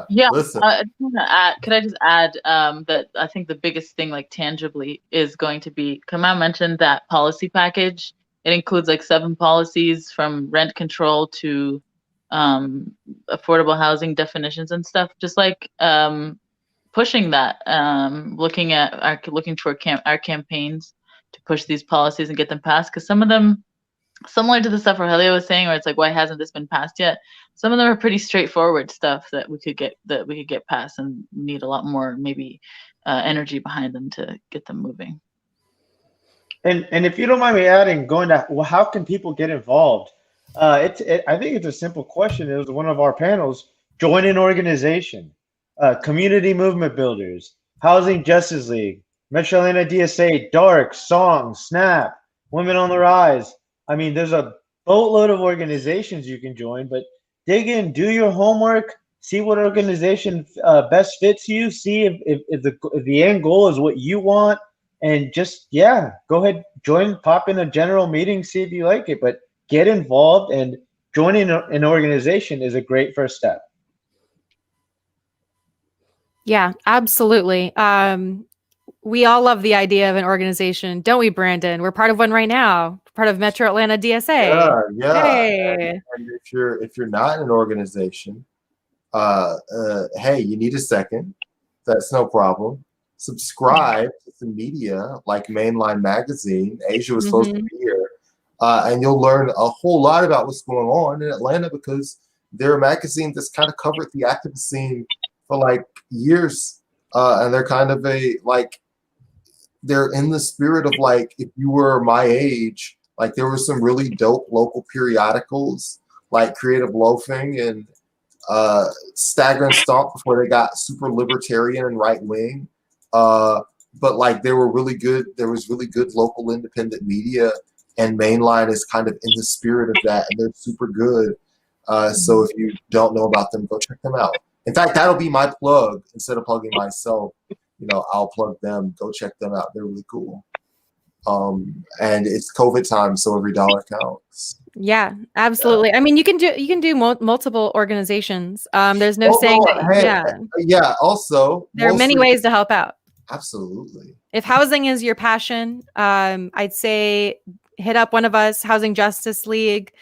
[SPEAKER 2] Yeah. Listen.
[SPEAKER 3] I just want to add. Could I just add that I think the biggest thing, like tangibly, is going to be, Kamal mentioned that policy package. It includes like 7 policies, from rent control to affordable housing definitions and stuff. Just like pushing that, looking toward our campaigns to push these policies and get them passed. Because some of them, similar to the stuff Rogelio was saying, where it's like, why hasn't this been passed yet? Some of them are pretty straightforward stuff that we could get passed, and need a lot more maybe energy behind them to get them moving.
[SPEAKER 5] And if you don't mind me adding, going to, well, how can people get involved? I think it's a simple question. It was one of our panels. Join an organization, community movement builders, Housing Justice League, Metro Atlanta DSA, Dark, Song, Snap, Women on the Rise. I mean, there's a boatload of organizations you can join, but dig in, do your homework, see what organization best fits you, see if the end goal is what you want, and just, yeah, go ahead, join, pop in a general meeting, see if you like it, but get involved, and joining an organization is a great first step.
[SPEAKER 1] Yeah, absolutely. We all love the idea of an organization, don't we, Brandon? We're part of one right now, part of Metro Atlanta DSA.
[SPEAKER 2] Yeah.
[SPEAKER 1] Hey.
[SPEAKER 2] And if you're not in an organization, hey, you need a second. That's no problem. Subscribe to some media like Mainline Magazine. Asia was supposed to be here. And you'll learn a whole lot about what's going on in Atlanta, because they're a magazine that's kind of covered the activist scene for like years. And they're kind of they're in the spirit of like, if you were my age, like there were some really dope local periodicals like Creative Loafing and Stagger and Stomp before they got super libertarian and right wing. But like they were really good. There was really good local independent media, and Mainline is kind of in the spirit of that, and they're super good. So if you don't know about them, go check them out. In fact, that'll be my plug. Instead of plugging myself, I'll plug them. Go check them out. They're really cool. And it's COVID time, so every dollar counts.
[SPEAKER 1] Yeah, absolutely. I mean, you can do multiple organizations. There's no saying that.
[SPEAKER 2] Yeah. Also,
[SPEAKER 1] there are many ways to help out.
[SPEAKER 2] Absolutely.
[SPEAKER 1] If housing is your passion, I'd say hit up one of us, Housing Justice League,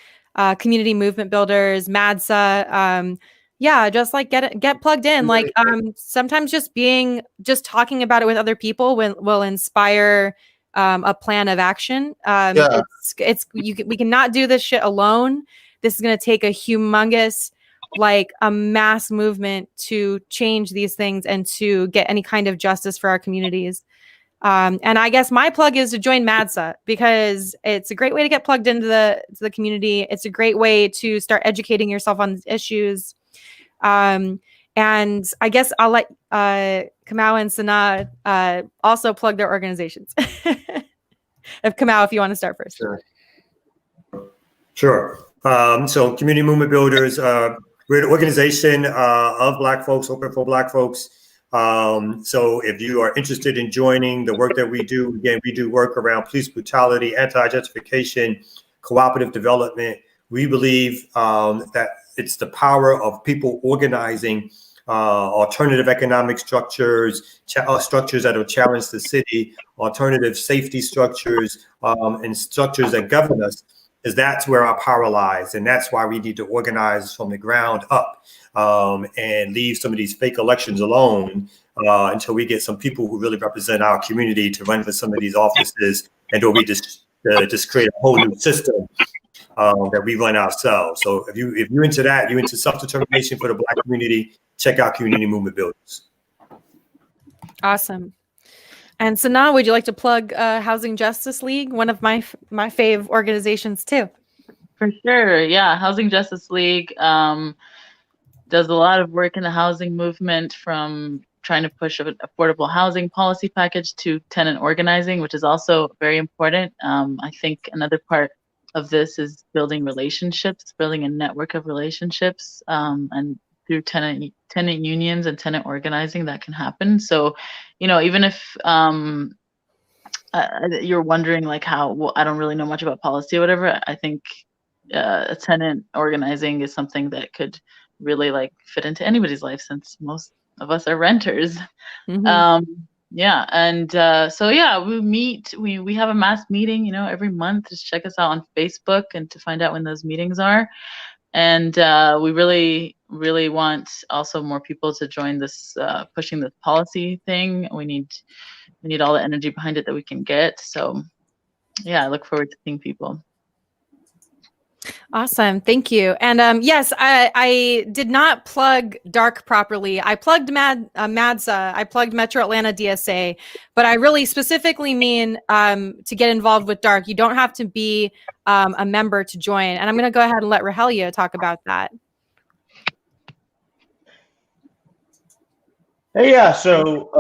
[SPEAKER 1] Community Movement Builders, MADSA. Yeah, just like get plugged in. Like sometimes just talking about it with other people will inspire a plan of action. We cannot do this shit alone. This is going to take a humongous, like a mass movement to change these things and to get any kind of justice for our communities. And I guess my plug is to join MADSA, because it's a great way to get plugged into the community. It's a great way to start educating yourself on these issues. And I guess I'll let Kamau and Sanaa also plug their organizations. Kamau, if you want to start first.
[SPEAKER 4] Sure. So Community Movement Builders, we're an organization of Black folks, open for Black folks. So if you are interested in joining the work that we do, again, we do work around police brutality, anti-gentrification, cooperative development. We believe that it's the power of people organizing alternative economic structures, structures that will challenge the city, alternative safety structures, and structures that govern us. That's where our power lies. And that's why we need to organize from the ground up and leave some of these fake elections alone until we get some people who really represent our community to run for some of these offices, and or we just create a whole new system that we run ourselves. So if you're into that, you're into self-determination for the Black community, check out Community Movement Builders.
[SPEAKER 1] Awesome. And Sanaa, would you like to plug Housing Justice League, one of my fave organizations too?
[SPEAKER 3] For sure, yeah. Housing Justice League does a lot of work in the housing movement, from trying to push an affordable housing policy package to tenant organizing, which is also very important. I think another part of this is building relationships, building a network of relationships, and through tenant unions and tenant organizing that can happen. So, even if you're wondering like how, well, I don't really know much about policy or whatever, I think a tenant organizing is something that could really like fit into anybody's life, since most of us are renters. Yeah. And so, yeah, we meet, we have a mass meeting, every month. Just check us out on Facebook and to find out when those meetings are. And we really, really want also more people to join this, pushing the policy thing. We need all the energy behind it that we can get. So yeah, I look forward to seeing people.
[SPEAKER 1] Awesome. Thank you. And yes, I did not plug DARK properly. I plugged MADSA. I plugged Metro Atlanta DSA, but I really specifically mean to get involved with DARK. You don't have to be a member to join. And I'm going to go ahead and let Rahelia talk about that.
[SPEAKER 5] Hey, yeah. So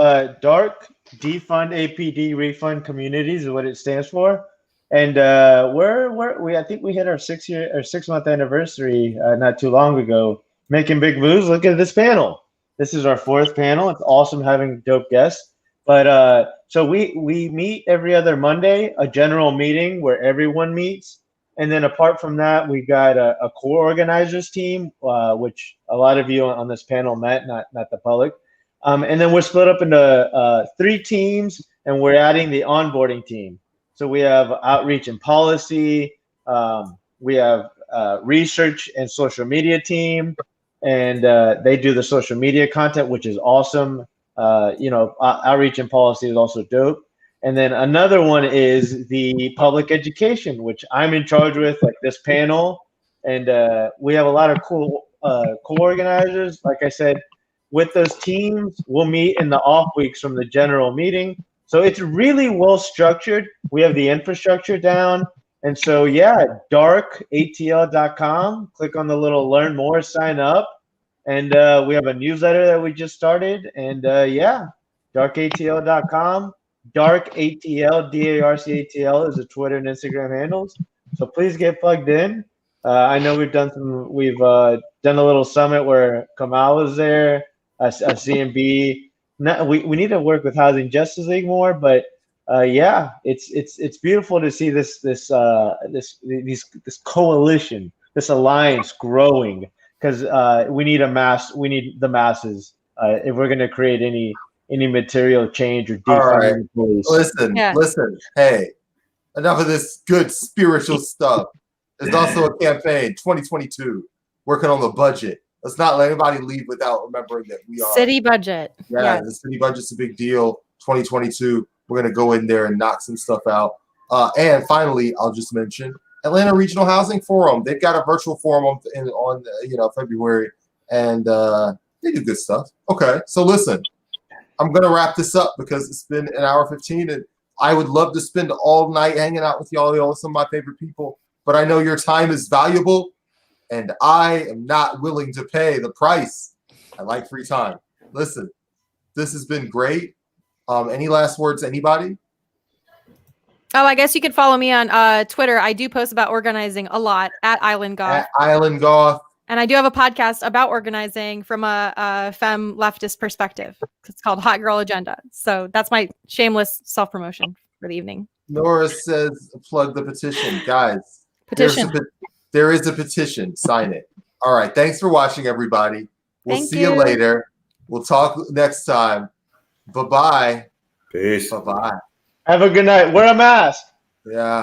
[SPEAKER 5] DARK, Defund APD Refund Communities, is what it stands for. And I think we hit our 6-month anniversary not too long ago, making big moves. Look at this panel. This is our 4th panel. It's awesome having dope guests. But So we meet every other Monday, a general meeting where everyone meets. And then apart from that, we've got a core organizers team, which a lot of you on this panel met, not the public. And then we're split up into 3 teams, and we're adding the onboarding team. So we have outreach and policy. We have research and social media team, and they do the social media content, which is awesome. Outreach and policy is also dope. And then another one is the public education, which I'm in charge with, like this panel. And we have a lot of cool co-organizers. Like I said, with those teams, we'll meet in the off weeks from the general meeting. So it's really well structured. We have the infrastructure down. And so, yeah, darkatl.com. Click on the little learn more, sign up. And we have a newsletter that we just started. And yeah, darkatl.com. DarkATL, DARCATL is the Twitter and Instagram handles. So please get plugged in. I know we've done a little summit where Kamal was there, a CMB. We need to work with Housing Justice League more, but yeah, it's beautiful to see this coalition, this alliance growing, because we need the masses if we're going to create any material change or defunding the police.
[SPEAKER 2] Listen. Hey, enough of this good spiritual stuff. There's also a campaign, 2022, working on the budget. Let's not let anybody leave without remembering that we are
[SPEAKER 1] city budget.
[SPEAKER 2] Yeah, the city budget's a big deal. 2022, we're gonna go in there and knock some stuff out. And finally, I'll just mention Atlanta Regional Housing Forum. They've got a virtual forum on February, and they do good stuff. Okay, so listen. I'm going to wrap this up because it's been an hour 15, and I would love to spend all night hanging out with y'all some of my favorite people, but I know your time is valuable, and I am not willing to pay the price. I like free time. Listen, this has been great. Any last words, anybody?
[SPEAKER 1] Oh, I guess you could follow me on Twitter. I do post about organizing a lot at Island Goth.
[SPEAKER 2] At Island Goth.
[SPEAKER 1] And I do have a podcast about organizing from a femme leftist perspective. It's called Hot Girl Agenda. So that's my shameless self-promotion for the evening.
[SPEAKER 2] Nora says, plug the petition. Guys,
[SPEAKER 1] petition.
[SPEAKER 2] There is a petition. Sign it. All right. Thanks for watching, everybody. We'll see you later. We'll talk next time. Bye-bye.
[SPEAKER 4] Peace.
[SPEAKER 2] Bye-bye.
[SPEAKER 5] Have a good night. Wear a mask.
[SPEAKER 2] Yeah.